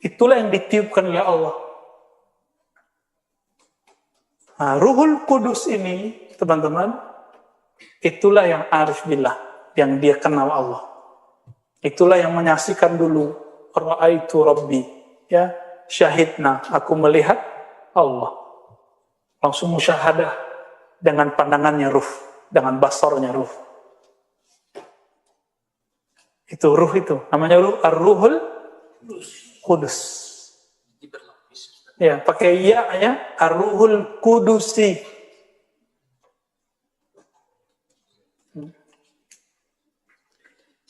Itulah yang ditiupkan oleh Allah. Nah, ruhul kudus ini, teman-teman, itulah yang arif billah, yang dia kenal Allah. Itulah yang menyaksikan dulu, ra'aitu rabbi, ya, syahidna, aku melihat Allah. Langsung musyahadah dengan pandangannya ruh, dengan basarnya ruh. Itu ruh itu, namanya ruh, ar-ruhul kudus. Ya, pakai ya, ar-ruhul kudusi.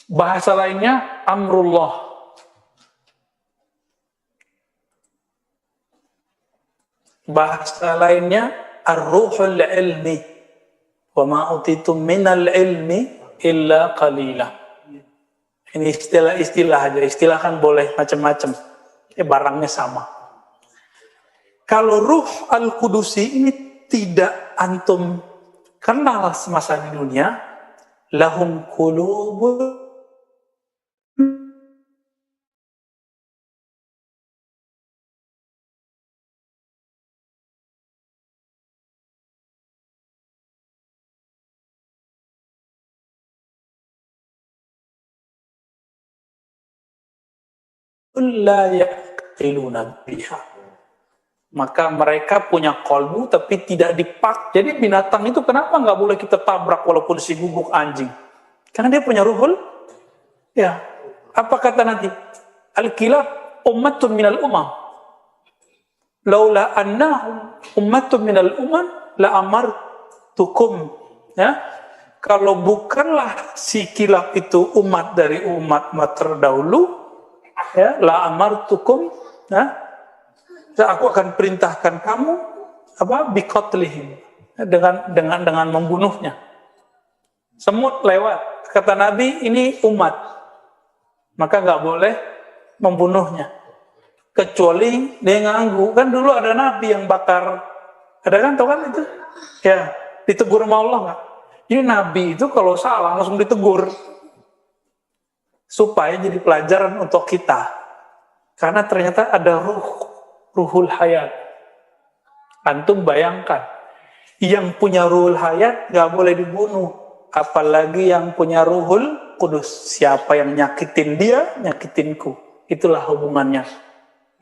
Bahasa lainnya amrullah. Bahasa lainnya ar-ruhul ilmi. Wa ma utitum minal ilmi illa qalila. Ini istilah-istilah aja. Istilah kan boleh macam-macam. Barangnya sama. Kalau ruh al-kudusi ini tidak antum kenal semasa di dunia, lahum qulubun la yaqiluna biha. Maka mereka punya kolbu tapi tidak dipak. Jadi binatang itu kenapa nggak boleh kita tabrak walaupun si guguk anjing? Karena dia punya ruhul. Ya. Apa kata nanti? Al-kilab ummatun minal umam. Laula annahum ummatun minal umam la amartukum. Ya. Kalau bukanlah si kilab itu umat dari umat terdahulu, ya, la amartukum, ya, aku akan perintahkan kamu biqatlihim, dengan membunuhnya. Semut lewat, kata Nabi ini umat, maka nggak boleh membunuhnya kecuali dia nganggu. Kan dulu ada Nabi yang bakar, ada kan, tahu kan itu ya, ditegur sama Allah nggak? Ini Nabi itu kalau salah langsung ditegur supaya jadi pelajaran untuk kita, karena ternyata ada ruhul hayat. Antum bayangkan, yang punya ruhul hayat gak boleh dibunuh, apalagi yang punya ruhul kudus. Siapa yang nyakitin dia, nyakitinku. Itulah hubungannya.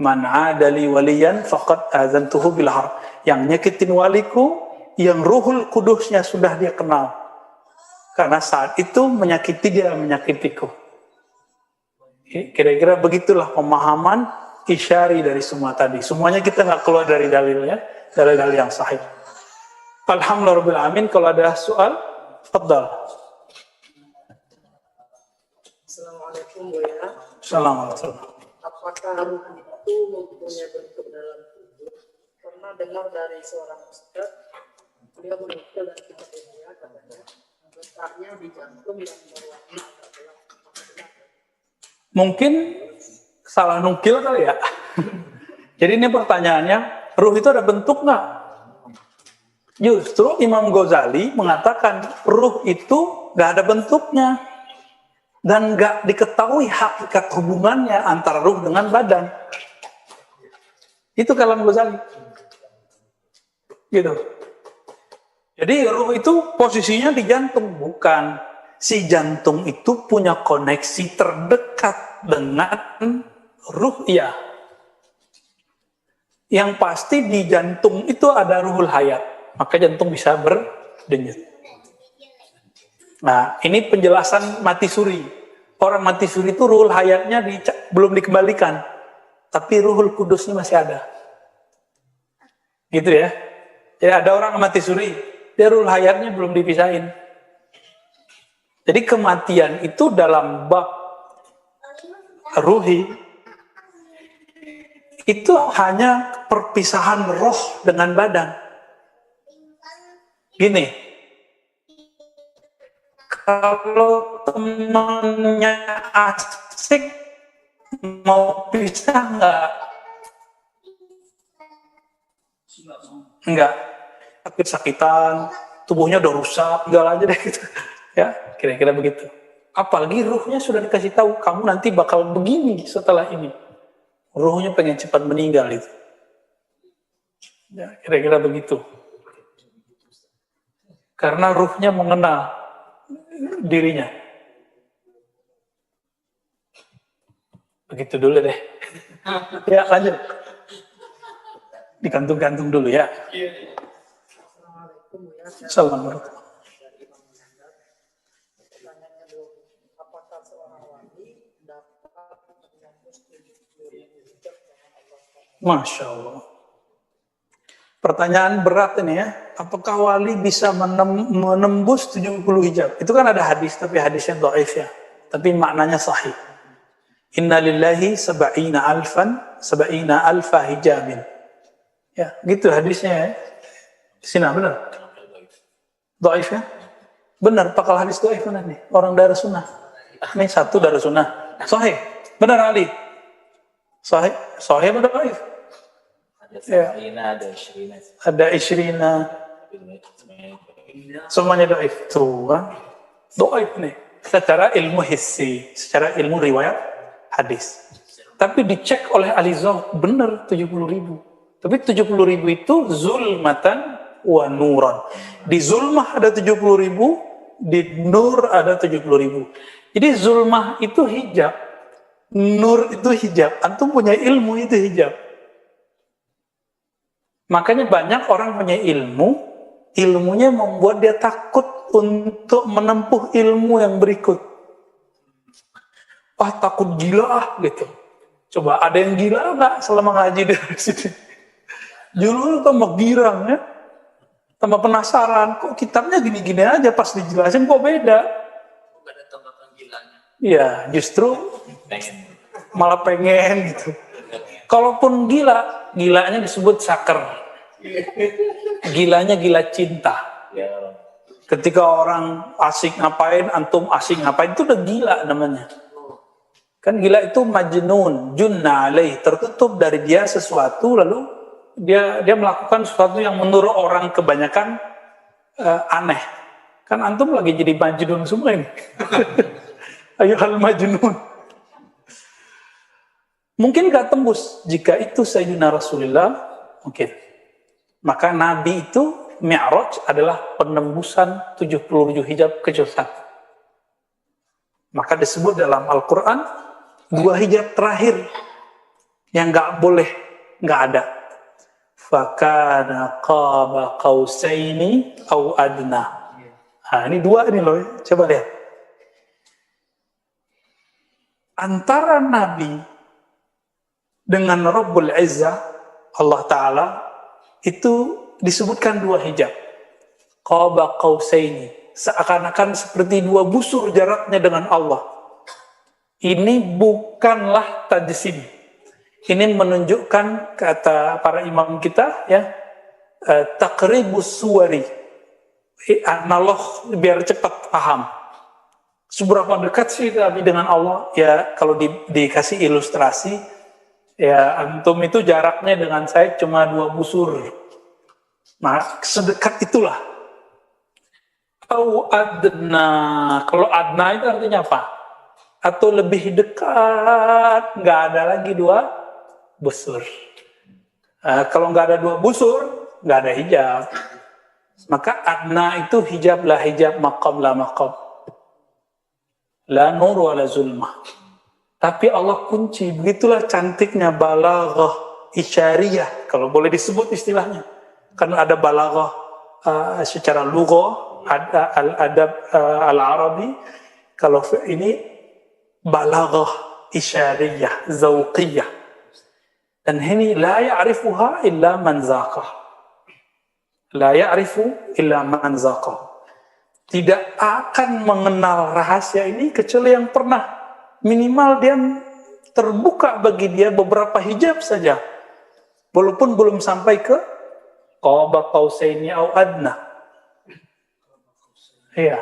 Man adali waliyan faqad azantuhu bil harb. Yang nyakitin waliku, yang ruhul kudusnya sudah dia kenal, karena saat itu menyakiti dia, menyakitiku. Kira-kira begitulah pemahaman isyari dari semua tadi. Semuanya kita nggak keluar dari dalilnya, dalil-dalil yang sahih. Alhamdulillahirobbilalamin. Kalau ada soal, tafadhal. Assalamualaikum Buya. Assalamualaikum. Apakah ruh itu mempunyai bentuk dalam tubuh? Pernah dengar dari seorang ustaz, beliau menukil dan kita ilmiah, katanya letaknya di jantung yang berwarna agak gelap. Mungkin salah nukil kali ya. Jadi ini pertanyaannya, ruh itu ada bentuk nggak? Justru Imam Ghazali mengatakan ruh itu nggak ada bentuknya dan nggak diketahui hakikat hubungannya antara ruh dengan badan. Itu kalam Ghazali. Gitu. Jadi ruh itu posisinya di jantung, bukan. Si jantung itu punya koneksi terdekat dengan ruh, iya. Yang pasti di jantung itu ada ruhul hayat, maka jantung bisa berdenyut. Nah, ini penjelasan mati suri. Orang mati suri itu ruhul hayatnya belum dikembalikan, tapi ruhul kudusnya masih ada. Gitu ya. Jadi ada orang mati suri, dia ruhul hayatnya belum dipisahin. Jadi kematian itu dalam bab ruhi itu hanya perpisahan roh dengan badan. Gini, kalau temannya asik mau pisah nggak? Enggak. Sakit-sakitan, tubuhnya udah rusak, tinggal aja deh gitu. Ya, kira-kira begitu. Apalagi ruhnya sudah dikasih tahu, kamu nanti bakal begini setelah ini. Ruhnya pengen cepat meninggal itu. Ya, kira-kira begitu. Karena ruhnya mengenal dirinya. Begitu dulu deh. Ya, lanjut. Digantung-gantung dulu ya. Assalamualaikum Buya. Assalamualaikum. Apakah seorang wali dapat menembus 70.000 hijab dengan Allah? Masya Allah. Pertanyaan berat ini ya. Apakah wali bisa menembus 70 hijab? Itu kan ada hadis, tapi hadisnya dhaif ya. Tapi maknanya sahih. Inna lillahi sab'ina alfa hijabin. Ya, gitu hadisnya ya. Sina, benar? Dhaif ya? Benar, pakal hadis dhaif benar nih. Orang darah sunnah. Ini satu darah sunnah. Sahih. Benar Ali. Sahih. Sahih benar dhaif. Ada isyrina. Semuanya dhaif. Tuh kan? Dhaif nih. Secara ilmu hissi, secara ilmu riwayat hadis. Tapi dicek oleh ahli zahir, benar 70.000. Tapi 70.000 itu zulmatan wa nuran. Di zulmah ada 70.000, di nur ada 70.000. Jadi zulmah itu hijab, nur itu hijab. Antum punya ilmu itu hijab. Makanya banyak orang punya ilmu, ilmunya membuat dia takut untuk menempuh ilmu yang berikut. Wah, takut gila gitu. Coba ada yang gila nggak selama ngaji dari sini? Dulu tambah girang ya, tambah penasaran. Kok kitabnya gini-gini aja, pas dijelasin kok beda. Gak ada tambahkan gilanya. Iya, justru malah pengen gitu. Kalaupun gila, gilanya disebut saker. Gilanya gila cinta. Ketika orang asik ngapain, antum asik ngapain, itu udah gila namanya. Kan gila itu majnun, junna alaih, tertutup dari dia sesuatu, lalu dia melakukan sesuatu yang menurut orang kebanyakan aneh. Kan antum lagi jadi majnun semua ini. Ayuhal majnun. Mungkin gak tembus. Jika itu Sayyidina Rasulullah, mungkin. Maka Nabi itu Mi'raj adalah penembusan 77 hijab kejutan. Maka disebut dalam Al-Quran 2 hijab terakhir yang gak boleh, gak ada. Fakana qaba qausaini au adna. Nah, ini 2 ini loh, coba lihat. Antara Nabi dengan Rabbul Izzah, Allah Ta'ala, itu disebutkan 2 hijab. Qaba qausaini, seakan-akan seperti 2 busur jaraknya dengan Allah. Ini bukanlah tajsim. Ini menunjukkan, kata para imam kita, ya, taqribus suwari, analog, biar cepat paham. Seberapa dekat sih Nabi dengan Allah? Ya, kalau dikasih ilustrasi, ya antum itu jaraknya dengan saya cuma 2 busur. Nah, sedekat itulah. Au adna. Kalau adna itu artinya apa? Atau lebih dekat, nggak ada lagi 2 busur. Kalau nggak ada 2 busur, nggak ada hijab. Maka adna itu hijab lah hijab, maqam lah maqam. La nur wa la zulmah. Tapi Allah kunci, begitulah cantiknya balaghah isyariyah, kalau boleh disebut istilahnya. Karena ada balaghah secara lughah, ada al-adab al-arabi. Kalau ini balaghah isyariyah, zauqiyah. Dan ini la ya'rifuha illa man zaqah. La ya'rifu illa man zaqah. Tidak akan mengenal rahasia ini kecuali yang pernah. Minimal dia terbuka bagi dia beberapa hijab saja. Walaupun belum sampai ke qaba qausaini au adna. Iya.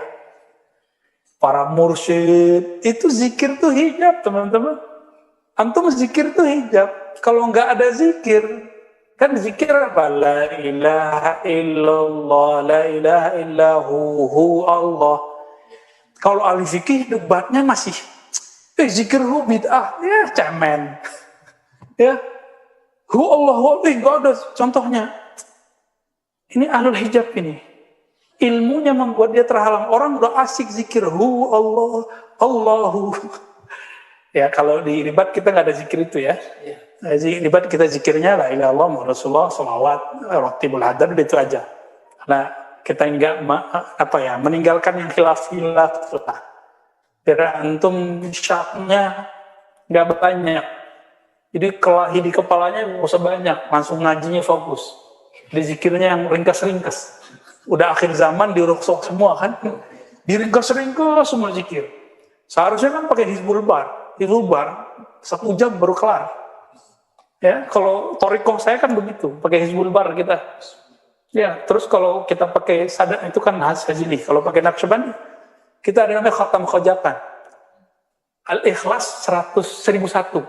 Para mursyid itu zikir tuh hijab, teman-teman. Antum zikir tuh hijab. Kalau nggak ada zikir, kan zikir apa? La ilaha illallah, la ilaha illahu Allah. Kalau ahli fikih debatnya masih zikir hu bid'ah, ya cemen. Ya. Hu Allah, nggak ada contohnya. Ini ahlul hijab ini. Ilmunya membuat dia terhalang. Orang udah asik zikir hu Allah, Allahu. Ya, kalau di ribat kita nggak ada zikir itu ya. Di ribat kita zikirnya la ilaha illallah Muhammad Rasulullah, salawat, ratibul hadar, itu aja. Karena kita enggak meninggalkan yang khilaf-khilaf lah. Biar antum syaknya nggak banyak. Jadi kelahi di kepalanya nggak usah banyak, langsung ngajinya fokus. Di zikirnya yang ringkas-ringkas. Udah akhir zaman di rukhsah semua kan. Diringkas-ringkas semua zikir. Seharusnya kan pakai Hizbul Bar. Hizbul Bar 1 jam baru kelar. Ya, kalau thariqah saya kan begitu, pakai Hizbul Bar kita. Ya, terus kalau kita pakai sadat itu kan Hazili. Kalau pakai Naqsyabandi, kita ada namanya khatam khojakan. Al-Ikhlas 1001.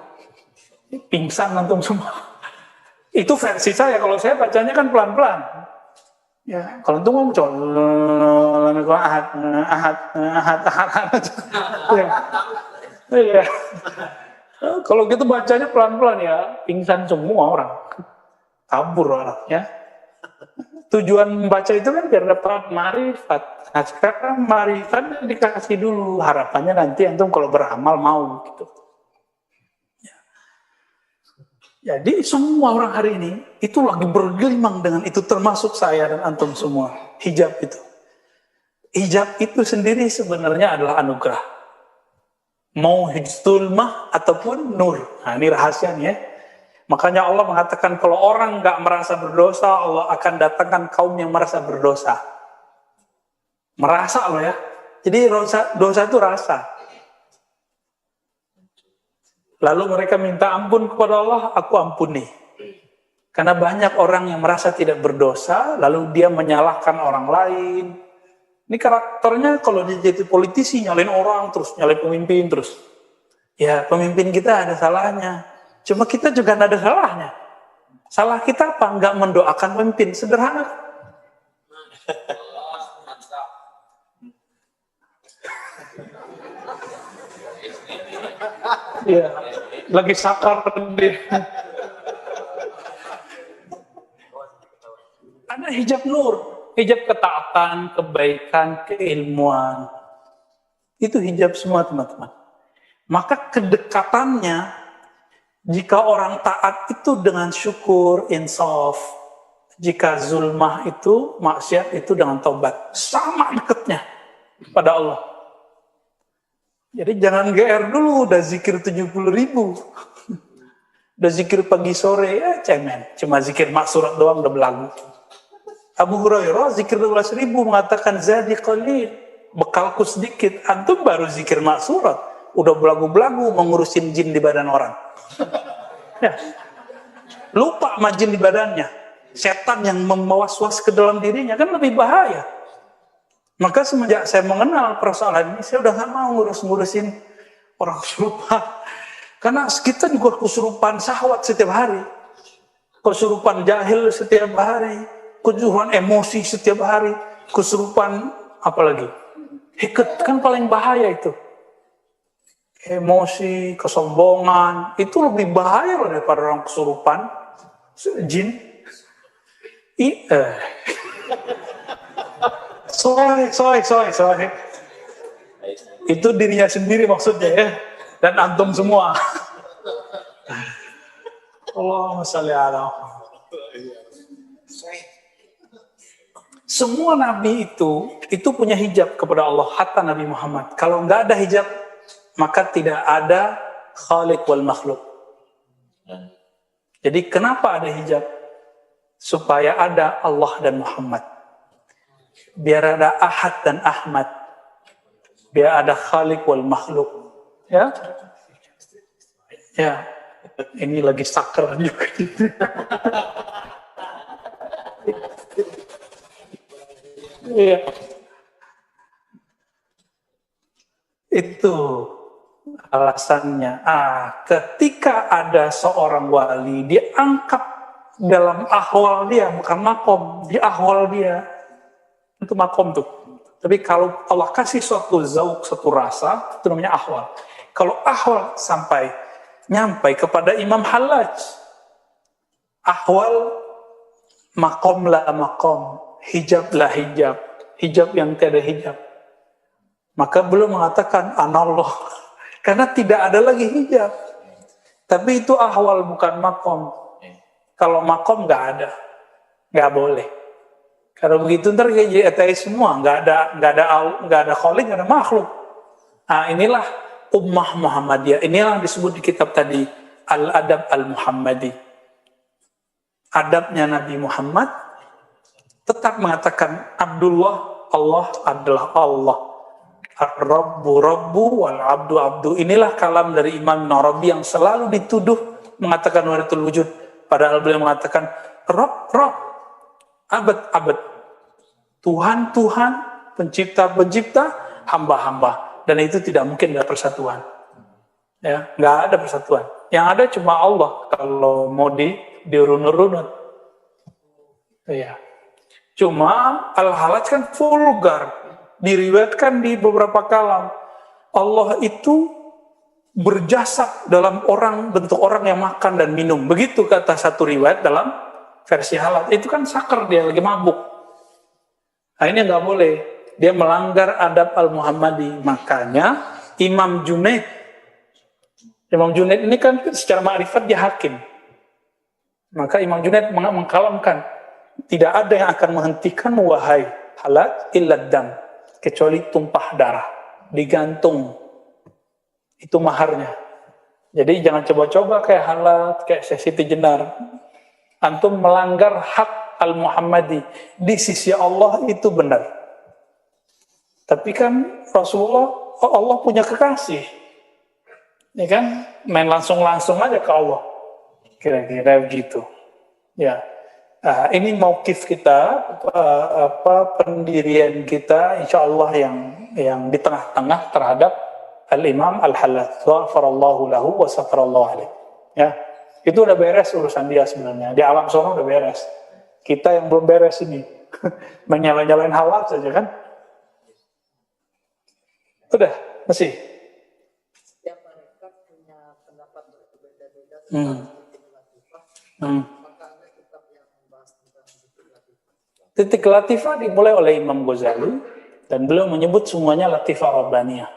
Pingsan antum semua. Itu versi saya, kalau saya bacanya kan pelan-pelan. Ya, kalau antum ngomong ahad. Iya. Kalau gitu bacanya pelan-pelan ya, pingsan semua orang. Kabur orang ya. Tujuan membaca itu kan biar dapat marifat. Nah, sekarang marifat dikasih dulu. Harapannya nanti antum kalau beramal mau gitu. Jadi semua orang hari ini itu lagi bergelimang dengan itu, termasuk saya dan antum semua. Hijab itu. Hijab itu sendiri sebenarnya adalah anugerah. Mau zulmah ataupun nur. Nah, ini rahasianya ya. Makanya Allah mengatakan kalau orang nggak merasa berdosa, Allah akan datangkan kaum yang merasa berdosa. Merasa loh ya. Jadi dosa itu rasa. Lalu mereka minta ampun kepada Allah, aku ampuni. Karena banyak orang yang merasa tidak berdosa, lalu dia menyalahkan orang lain. Ini karakternya kalau dia jadi politisi, nyalain orang terus, nyalain pemimpin terus. Ya pemimpin kita ada salahnya. Cuma kita juga ada salahnya. Salah kita apa? Nggak mendoakan pemimpin. Sederhana. Iya, lagi sakar dia. Ada hijab nur, hijab ketaatan, kebaikan, keilmuan. Itu hijab semua teman-teman. Maka kedekatannya, jika orang taat itu dengan syukur, insaf. Jika zulmah itu, maksiat itu dengan taubat. Sama dekatnya pada Allah. Jadi jangan GR dulu, udah zikir 70.000. Udah zikir pagi sore, ya cemen. Cuma zikir maksurat doang, udah belagu. Abu Hurairah zikir 12.000 mengatakan, zadi qalil, bekalku sedikit. Antum baru zikir maksurat, udah belagu-belagu mengurusin jin di badan orang. Ya. Lupa sama jin di badannya. Setan yang mewas-was ke dalam dirinya, kan lebih bahaya. Maka semenjak saya mengenal persoalan ini, saya udah gak mau ngurusin orang kesurupan. Karena kita juga kesurupan syahwat setiap hari. Kesurupan jahil setiap hari. Kesurupan emosi setiap hari. Kesurupan apalagi? Hiket, kan paling bahaya itu. Emosi, kesombongan, itu lebih bahaya loh daripada orang kesurupan. Jin. Soy. Itu dirinya sendiri maksudnya ya. Dan antum semua. Allahumma sholli ala Muhammad. Semua nabi itu punya hijab kepada Allah, hatta Nabi Muhammad. Kalau nggak ada hijab, maka tidak ada khaliq wal makhluk. Jadi kenapa ada hijab? Supaya ada Allah dan Muhammad. Biar ada Ahad dan Ahmad. Biar ada Khaliq wal makhluk. Ya. Ya. Ini lagi sakral juga. Iya. Itu alasannya. Ketika ada seorang wali diangkat dalam ahwal dia, bukan makom, di ahwal dia. Itu makom tuh. Tapi kalau Allah kasih suatu zauk, suatu rasa, itu namanya ahwal. Kalau ahwal nyampai kepada Imam Hallaj, ahwal makom la makom, hijab la hijab, hijab yang tiada hijab. Maka belum mengatakan anallah, karena tidak ada lagi hijab. Tapi itu ahwal bukan makom. Kalau makom nggak ada, nggak boleh. Kalau begitu ntar jadi ateis semua, nggak ada khaliq, nggak ada makhluk. Nah inilah ummah Muhammadiyah. Inilah yang disebut di kitab tadi Al-Adab Al-Muhammadi. Adabnya Nabi Muhammad tetap mengatakan Abdullah, Allah adalah Allah. Ar-Rabbu wal abdu abdu. Inilah kalam dari Imam Narabi yang selalu dituduh mengatakan waritul wujud. Padahal beliau mengatakan Rabb. Abad, Tuhan, pencipta, hamba. Dan itu tidak mungkin ada persatuan. Ya, nggak ada persatuan. Yang ada cuma Allah kalau mau dirunut-runut. Ya. Cuma Al-Halaj kan vulgar. Diriwayatkan di beberapa kalam. Allah itu berjasa dalam bentuk orang yang makan dan minum. Begitu kata satu riwayat dalam versi Halaj. Itu kan sakar, dia lagi mabuk. Nah ini nggak boleh. Dia melanggar adab Al-Muhammadi. Makanya Imam Junaid ini kan secara ma'rifat dia hakim. Maka Imam Junaid mengkalamkan, tidak ada yang akan menghentikan wahai halat illa dam, kecuali tumpah darah, digantung. Itu maharnya. Jadi jangan coba-coba kayak halat, kayak Syekh Siti Jenar. Antum melanggar hak al-Muhammadi. Di sisi Allah itu benar. Tapi kan Rasulullah, Allah punya kekasih. Ya kan? Main langsung-langsung aja ke Allah. Kira-kira begitu. Ya. Ini mauqif kita, pendirian kita, insya Allah yang di tengah-tengah terhadap Al-Imam Al-Hallath. Ghafarallahu lahu wa safarallahu alaih. Ya. Itu udah beres urusan dia sebenarnya. Di alam sana udah beres. Kita yang belum beres ini. Menyala-nyalain halal saja kan. Udah, masih. Setiap mereka punya pendapat berbeda-beda maka ada kitab yang membahas tentang Titik latifah dimulai oleh Imam Ghazali dan beliau menyebut semuanya latifah rabbaniyah.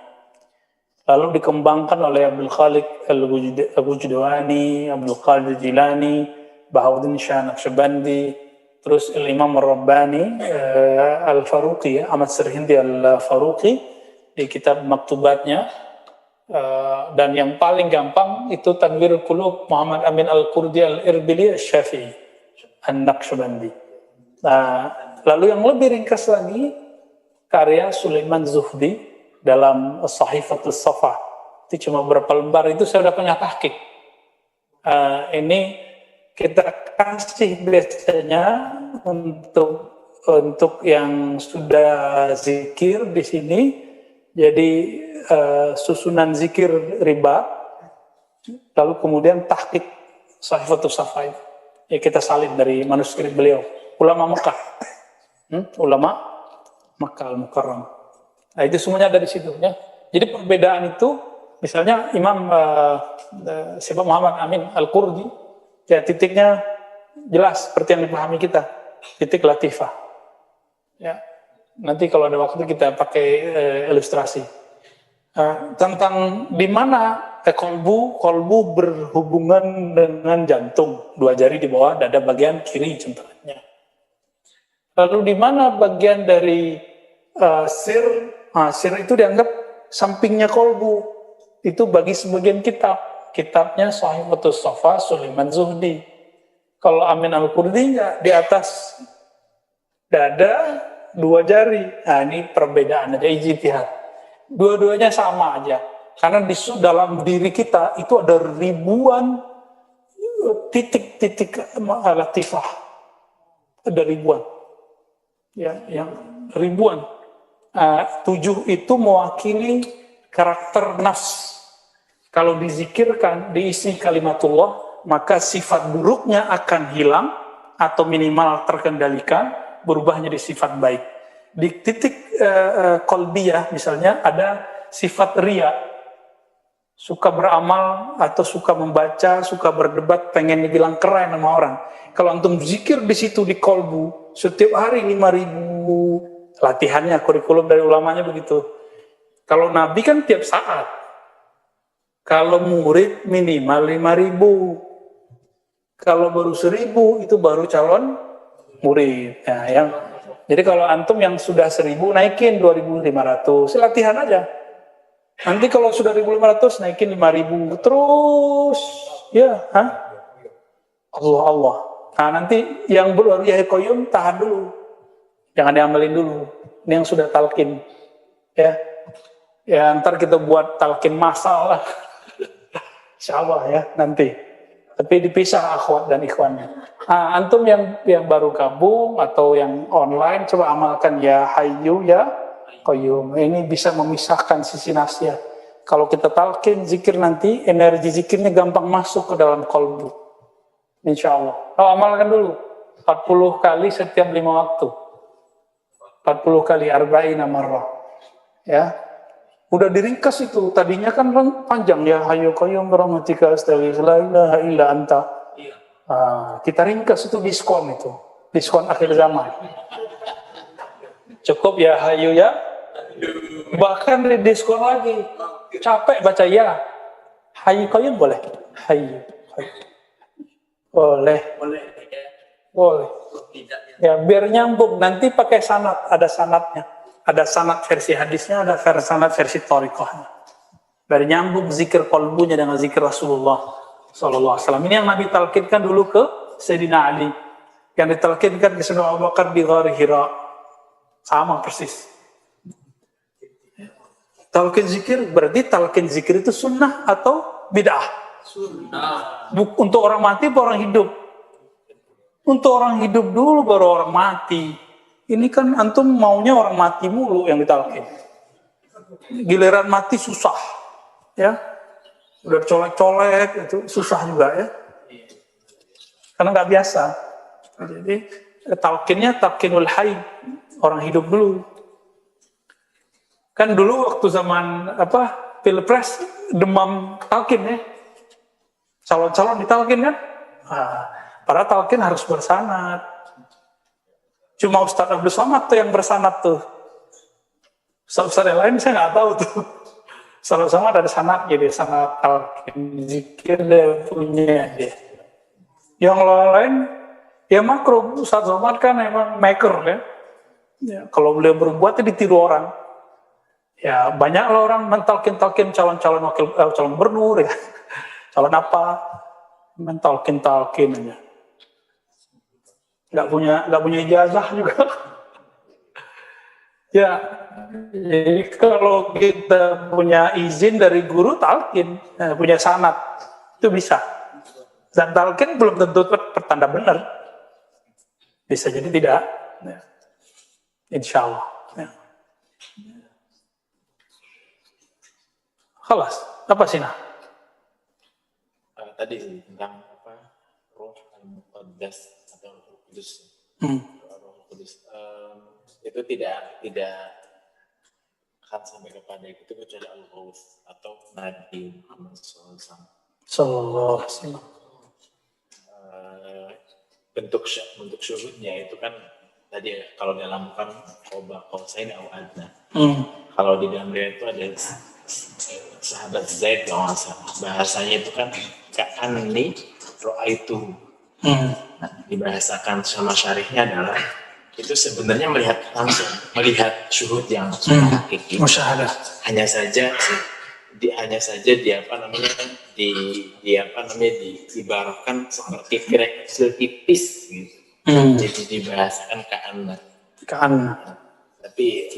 Lalu dikembangkan oleh Abdul Khaliq Al-Wujdawani, Abdul Qadir Jilani, Bahauddin Shah Naqsyabandi, terus Imam Ar-Rabbani, Al-Faruqi, Ahmad Sirhindi Al-Faruqi di kitab maktubatnya, dan yang paling gampang itu Tanwirul Qulub Muhammad Amin Al-Qurdi Al-Irbili Al-Syafi'i An-Naqsyabandi. Lalu yang lebih ringkas lagi karya Sulaiman Zuhdi dalam Sahifatul Safa, itu cuma berapa lembar, itu saya udah punya tahqiq. Ini kita kasih biasanya untuk yang sudah zikir di sini. Jadi susunan zikir riba, lalu kemudian tahqiq Sahifatul Safa, ya kita salin dari manuskrip beliau, ulama Mekah, ulama Makkah Al-Mukarram. Nah, itu semuanya ada di situ ya. Jadi perbedaan itu, misalnya Imam Syekh Muhammad Amin Al-Qurdi, ya titiknya jelas seperti yang dipahami kita, titik latifah. Ya, nanti kalau ada waktu kita pakai ilustrasi tentang di mana kolbu berhubungan dengan jantung, dua jari di bawah dada bagian kiri contohnya. Lalu di mana bagian dari sir itu dianggap sampingnya kolbu. Itu bagi sebagian kitabnya Sahifatul Safa Sulaiman Zuhdi. Kalau Amin Al-Qurdi di atas dada dua jari. Nah, ini perbedaan aja, ijtihad. Dua-duanya sama aja. Karena di dalam diri kita itu ada ribuan titik-titik latifah. Ada ribuan. Ya, yang ribuan. 7 itu mewakili karakter nafs. Kalau dizikirkan, diisi kalimatullah, maka sifat buruknya akan hilang atau minimal terkendalikan, berubah menjadi sifat baik. Di titik qalbiyah misalnya ada sifat riya, suka beramal atau suka membaca, suka berdebat, pengen dibilang keren sama orang. Kalau antum zikir di situ di kolbu, setiap hari 5.000 latihannya, kurikulum dari ulamanya begitu. Kalau Nabi kan tiap saat. Kalau murid minimal 5.000. Kalau baru 1.000 itu baru calon murid. Nah, jadi kalau antum yang sudah 1.000 naikin 2.500, latihan aja. Nanti kalau sudah 1.500 naikin 5.000 terus, ya, Allah. Nah, nanti yang baru Yahya Qayyum tahan dulu. Jangan diamalin dulu. Ini yang sudah talqin. Ya ntar kita buat talqin massal lah. Insyaallah ya nanti. Tapi dipisah akhwat dan ikhwannya. Antum yang baru gabung atau yang online coba amalkan ya Hayyu ya Qayyum. Ini bisa memisahkan sisi nasihat. Kalau kita talqin zikir nanti energi zikirnya gampang masuk ke dalam qalbu. Insyaallah. Amalkan dulu 40 kali setiap 5 waktu. 40 kali arba'ina marrah. Ya. Udah diringkas itu. Tadinya kan panjang ya. Hayyu qayyum birahmatika astaghfirullah la ilaha illa anta. Kita ringkas itu diskon itu. Diskon akhir zaman. Cukup ya hayyu ya. Bahkan di diskon lagi. Capek baca ya. Hayyu qayyum boleh. Hayyu. Boleh. Boleh ya. Boleh. Tidak ya. Ya, biar nyambung. Nanti pakai sanad, ada sanadnya. Ada sanad versi hadisnya, ada sanad versi thariqahnya. Biar nyambung zikir qalbunya dengan zikir Rasulullah sallallahu alaihi wasallam. Ini yang Nabi talqinkan dulu ke Sayyidina Ali. Yang ditalqinkan ke Sayyidina Abu Bakar di Ghar Hira. Sama persis. Talqin zikir berarti talqin zikir itu sunnah atau bid'ah? Sunnah. Untuk orang mati atau orang hidup? Untuk orang hidup dulu baru orang mati. Ini kan antum maunya orang mati mulu yang ditalqin. Giliran mati susah. Ya. Udah colek-colek itu susah juga ya. Karena nggak biasa. Jadi talqinnya talqinul hayy, orang hidup dulu. Kan dulu waktu zaman Pilpres demam talqin ya. Calon-calon ditalqin kan? Nah, para talqin harus bersanad. Cuma Ustadz Abdul Somad tuh yang bersanad tuh. Ustadz yang lain saya nggak tahu tuh. Ustadz Somad ada sanad, jadi sanad talqin zikir dia punya dia. Yang lain ya makro. Ustadz Somad kan emang maker ya. Ya kalau beliau berbuat itu ditiru orang. Ya banyaklah orang mentalkin calon-calon wakil calon gubernur ya. Calon apa? Mentalkin aja. Nggak punya ijazah juga. Ya, jadi kalau kita punya izin dari guru talqin, punya sanad, itu bisa. Dan talqin belum tentu pertanda benar. Bisa jadi tidak. Ya. Insya Allah. Ya. Khalas, apa sih nah? Tadi sih tentang roh al-muqaddas atau roh kudus. Roh kudus itu tidak akan sampai kepada itu kecuali al-Ghaus atau Nabi Muhammad SAW. Sallallahu alaihi wasallam. Bentuk syuhudnya itu kan tadi kalau dalam kan qausain au adna. Kalau di dalam dia itu ada sahabat Zaid kalau nggak salah, bahasanya itu kan ka'anni ro'aitu. Nah, dibahasakan sama syarihnya adalah itu sebenarnya melihat langsung, melihat syuhud yang hakiki. Musyahadah. Hanya saja diibaratkan seperti kira kecil tipis gitu. Jadi dibahasakan ka'anna. Tapi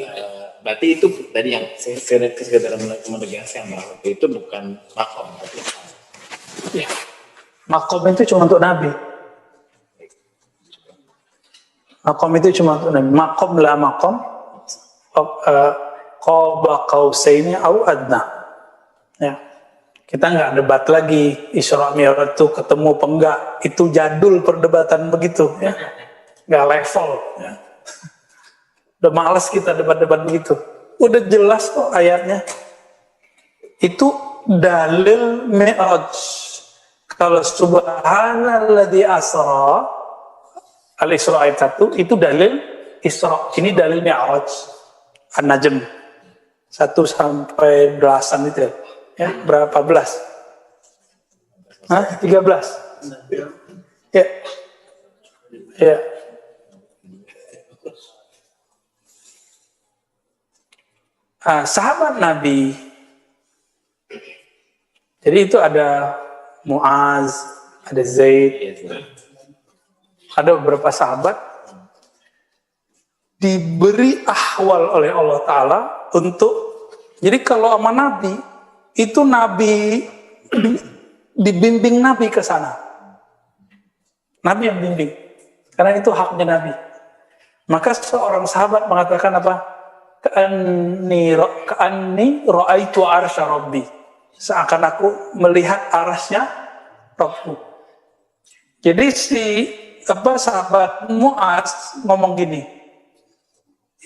berarti itu tadi yang saya sekedar menegaskan bahwa itu bukan makom. Ya. Makom itu cuma untuk Nabi. Makom itu cuma untuk Nabi. Makom la makom. Qaba qausaini au adna. Ya. Kita nggak debat lagi Isra Mi'raj itu ketemu apa enggak. Itu jadul perdebatan begitu ya. Nggak level ya. Udah males kita debat-debat begitu. Udah jelas kok ayatnya. Itu dalil Mi'raj. Kalau subhanalladzi asra Al-Isra ayat 1 itu dalil Isra. Ini dalil Mi'raj. An-Najm 1 sampai belasan itu. Ya, berapa belas? 13. Ya. Ya. Sahabat Nabi, jadi itu ada Muaz, ada Zaid, ada beberapa sahabat diberi ahwal oleh Allah Ta'ala untuk, jadi kalau sama Nabi, itu Nabi dibimbing Nabi ke sana. Nabi yang bimbing, karena itu haknya Nabi. Maka seorang sahabat mengatakan apa? Ka'anni ra'aitu arsya Rabbi. Seakan aku melihat arasnya Rabbku. Jadi sahabat Muaz ngomong gini,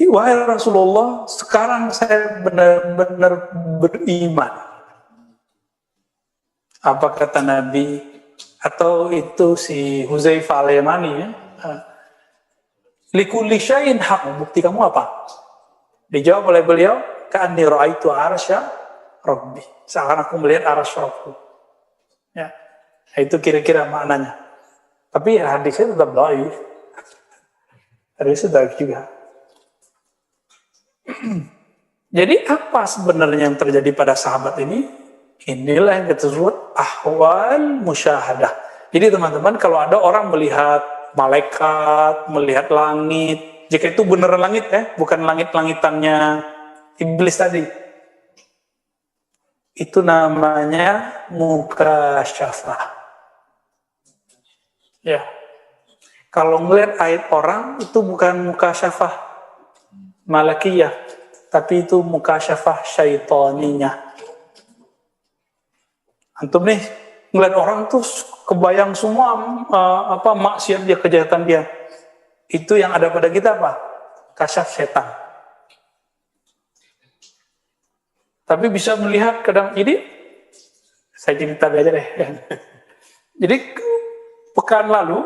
wahai Rasulullah, sekarang saya benar-benar beriman. Apa kata Nabi? Atau itu si Huzaifah al-Yamani ya? Likulli syai'in haq. Bukti kamu apa? Dijawab oleh beliau, ka'anni ra'aitu arsya Rabbi. Seakan aku melihat arsy Rabbku. Ya. Itu kira-kira maknanya. Tapi ya hadisnya tetap dhaif. Hadisnya dhaif juga. Jadi apa sebenarnya yang terjadi pada sahabat ini? Inilah yang kita sebut ahwal musyahadah. Jadi teman-teman, kalau ada orang melihat malaikat, melihat langit, jika itu beneran langit bukan langit-langitannya iblis tadi, itu namanya mukasyafah. Ya. Kalau ngelihat ayat orang itu bukan mukasyafah malakiyah, tapi itu mukasyafah syaitaniyah. Antum nih ngeliat orang tuh kebayang semua maksiat dia, kejahatan dia. Itu yang ada pada kita apa? Kasyaf setan. Tapi bisa melihat kadang ini, saya cerita aja deh. Jadi pekan lalu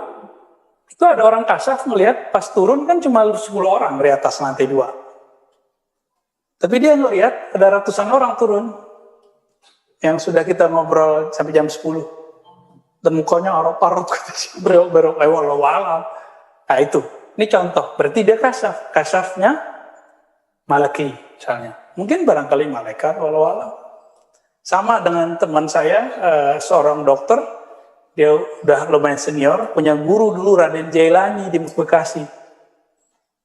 itu ada orang kasyaf melihat pas turun kan cuma 10 orang dari atas lantai 2. Tapi dia ngelihat ada ratusan orang turun. Yang sudah kita ngobrol sampai jam 10. Dan mukanya arok-arok, berok-berok, walau-walau. Nah itu, ini contoh. Berarti dia kasyaf. Kasyafnya malaki, misalnya. Mungkin barangkali malaikat, walau-walau. Sama dengan teman saya, seorang dokter. Dia udah lumayan senior, punya guru dulu Raden Jailani di Bekasi.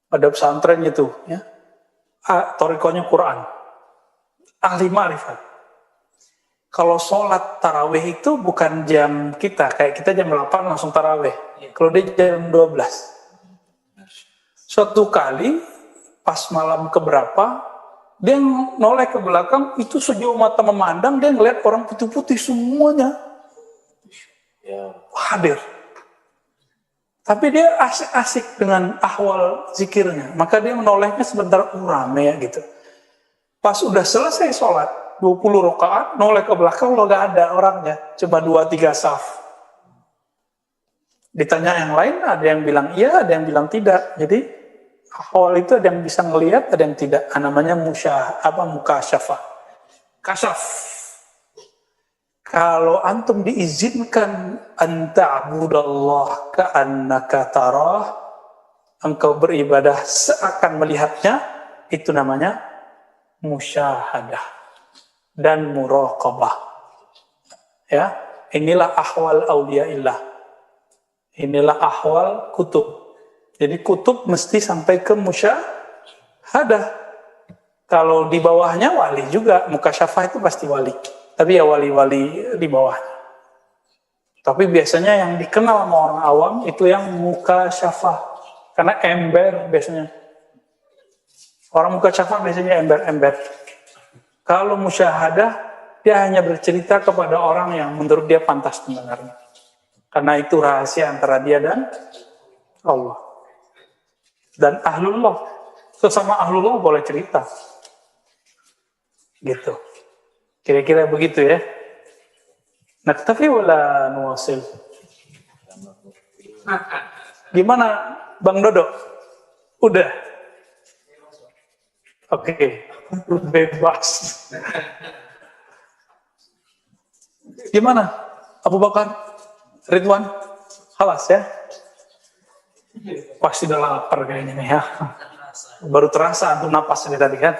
Ada pesantren itu. Ya. Torikonya Quran. Ahli ma'rifat. Kalau sholat tarawih itu bukan jam kita, kayak kita jam 8 langsung tarawih. Kalau dia jam 12. Suatu kali, pas malam keberapa, dia noleh ke belakang, itu sejauh mata memandang, dia ngeliat orang putih-putih semuanya. Hadir. Tapi dia asik-asik dengan ahwal zikirnya. Maka dia menolehnya sebentar, rame ya gitu. Pas udah selesai sholat, 20 rakaat, noleh ke belakang, lo gak ada orangnya. Cuma 2-3 saf. Ditanya yang lain, ada yang bilang iya, ada yang bilang tidak. Jadi, ahwal itu ada yang bisa ngelihat, ada yang tidak. Namanya mukasyafah. Kasyaf. Kalau antum diizinkan anta'budallah ka'annaka tarah, engkau beribadah seakan melihatnya, itu namanya musyahadah dan muraqabah. Ya, inilah ahwal auliyaillah. Inilah ahwal kutub. Jadi kutub mesti sampai ke musyahadah. Kalau di bawahnya wali juga, mukasyafah itu pasti wali. Tapi ya wali-wali di bawah. Tapi biasanya yang dikenal sama orang awam itu yang mukasyafah. Karena ember biasanya. Orang mukasyafah biasanya ember-ember. Kalau musyahadah, dia hanya bercerita kepada orang yang menurut dia pantas mendengarnya. Karena itu rahasia antara dia dan Allah. Dan ahlullah. Sesama ahlullah boleh cerita. Gitu. Kira-kira begitu ya. Naktafi wala nuwasil? Gimana Bang Dodo? Udah? Oke. Bebas. Gimana? Abu Bakar? Ridwan? Halas ya? Pasti udah lapar kayaknya nih ya. Baru terasa antum napas ini tadi kan.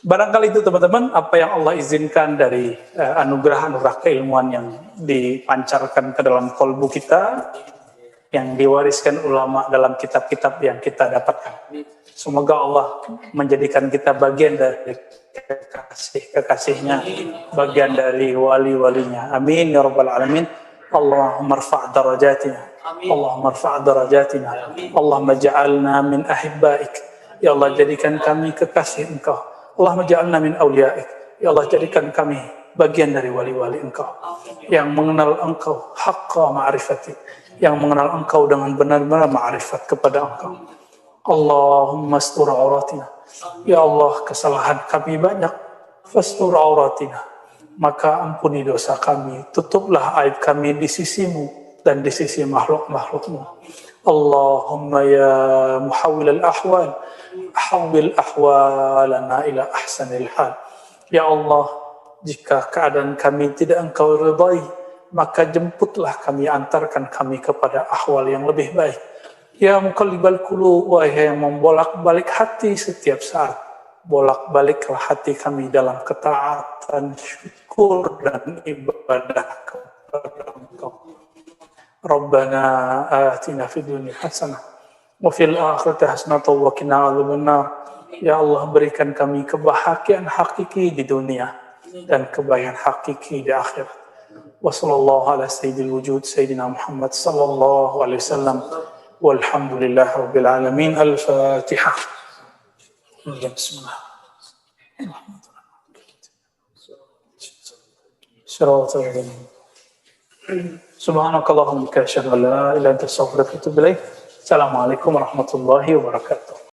Barangkali itu teman-teman apa yang Allah izinkan dari anugerah keilmuan yang dipancarkan ke dalam kolbu kita, yang diwariskan ulama dalam kitab-kitab yang kita dapatkan. Semoga Allah menjadikan kita bagian dari kekasih-kekasihnya, bagian dari wali-walinya. Amin ya rabbal alamin. Allahumma rfa' darajatina. Allahumma rfa' darajatina. Allahumma ja'alna min ahibbaik. Ya Allah, jadikan kami kekasih Engkau. Allahumma ja'alna min awliyaik. Ya Allah, jadikan kami bagian dari wali-wali Engkau yang mengenal Engkau haqqa ma'rifati, yang mengenal Engkau dengan benar-benar ma'rifat kepada Engkau. Allahumma astur auratina. Ya Allah, kesalahan kami banyak. Fastur auratina. Maka ampuni dosa kami. Tutuplah aib kami di sisimu dan di sisi makhluk-makhlukmu. Allahumma ya muhawwil al-ahwal, ahwil ahwalana ila ahsanil hal. Ya Allah, jika keadaan kami tidak Engkau ridai, maka jemputlah kami, antarkan kami kepada ahwal yang lebih baik. Ya muqallibal qulub, wahai yang membolak-balik hati setiap saat, bolak-baliklah hati kami dalam ketaatan, syukur dan ibadah kepada Engkau. Rabbana atina fid dunya hasanah wa fil akhirati hasanah wa qina adzabannar. Ya Allah, berikan kami kebahagiaan hakiki di dunia dan kebahagiaan hakiki di akhirat. Wa sallallahu ala sayyidil wujud sayyidina Muhammad sallallahu alaihi wasallam. Walhamdulillahi rabbil alamin. Al-Fatihah. Bismillah. Subhanakallahumma wa bihamdika asyhadu an la ilaha illa anta astaghfiruka wa atubu ilaik. Assalamualaikum warahmatullahi wabarakatuh.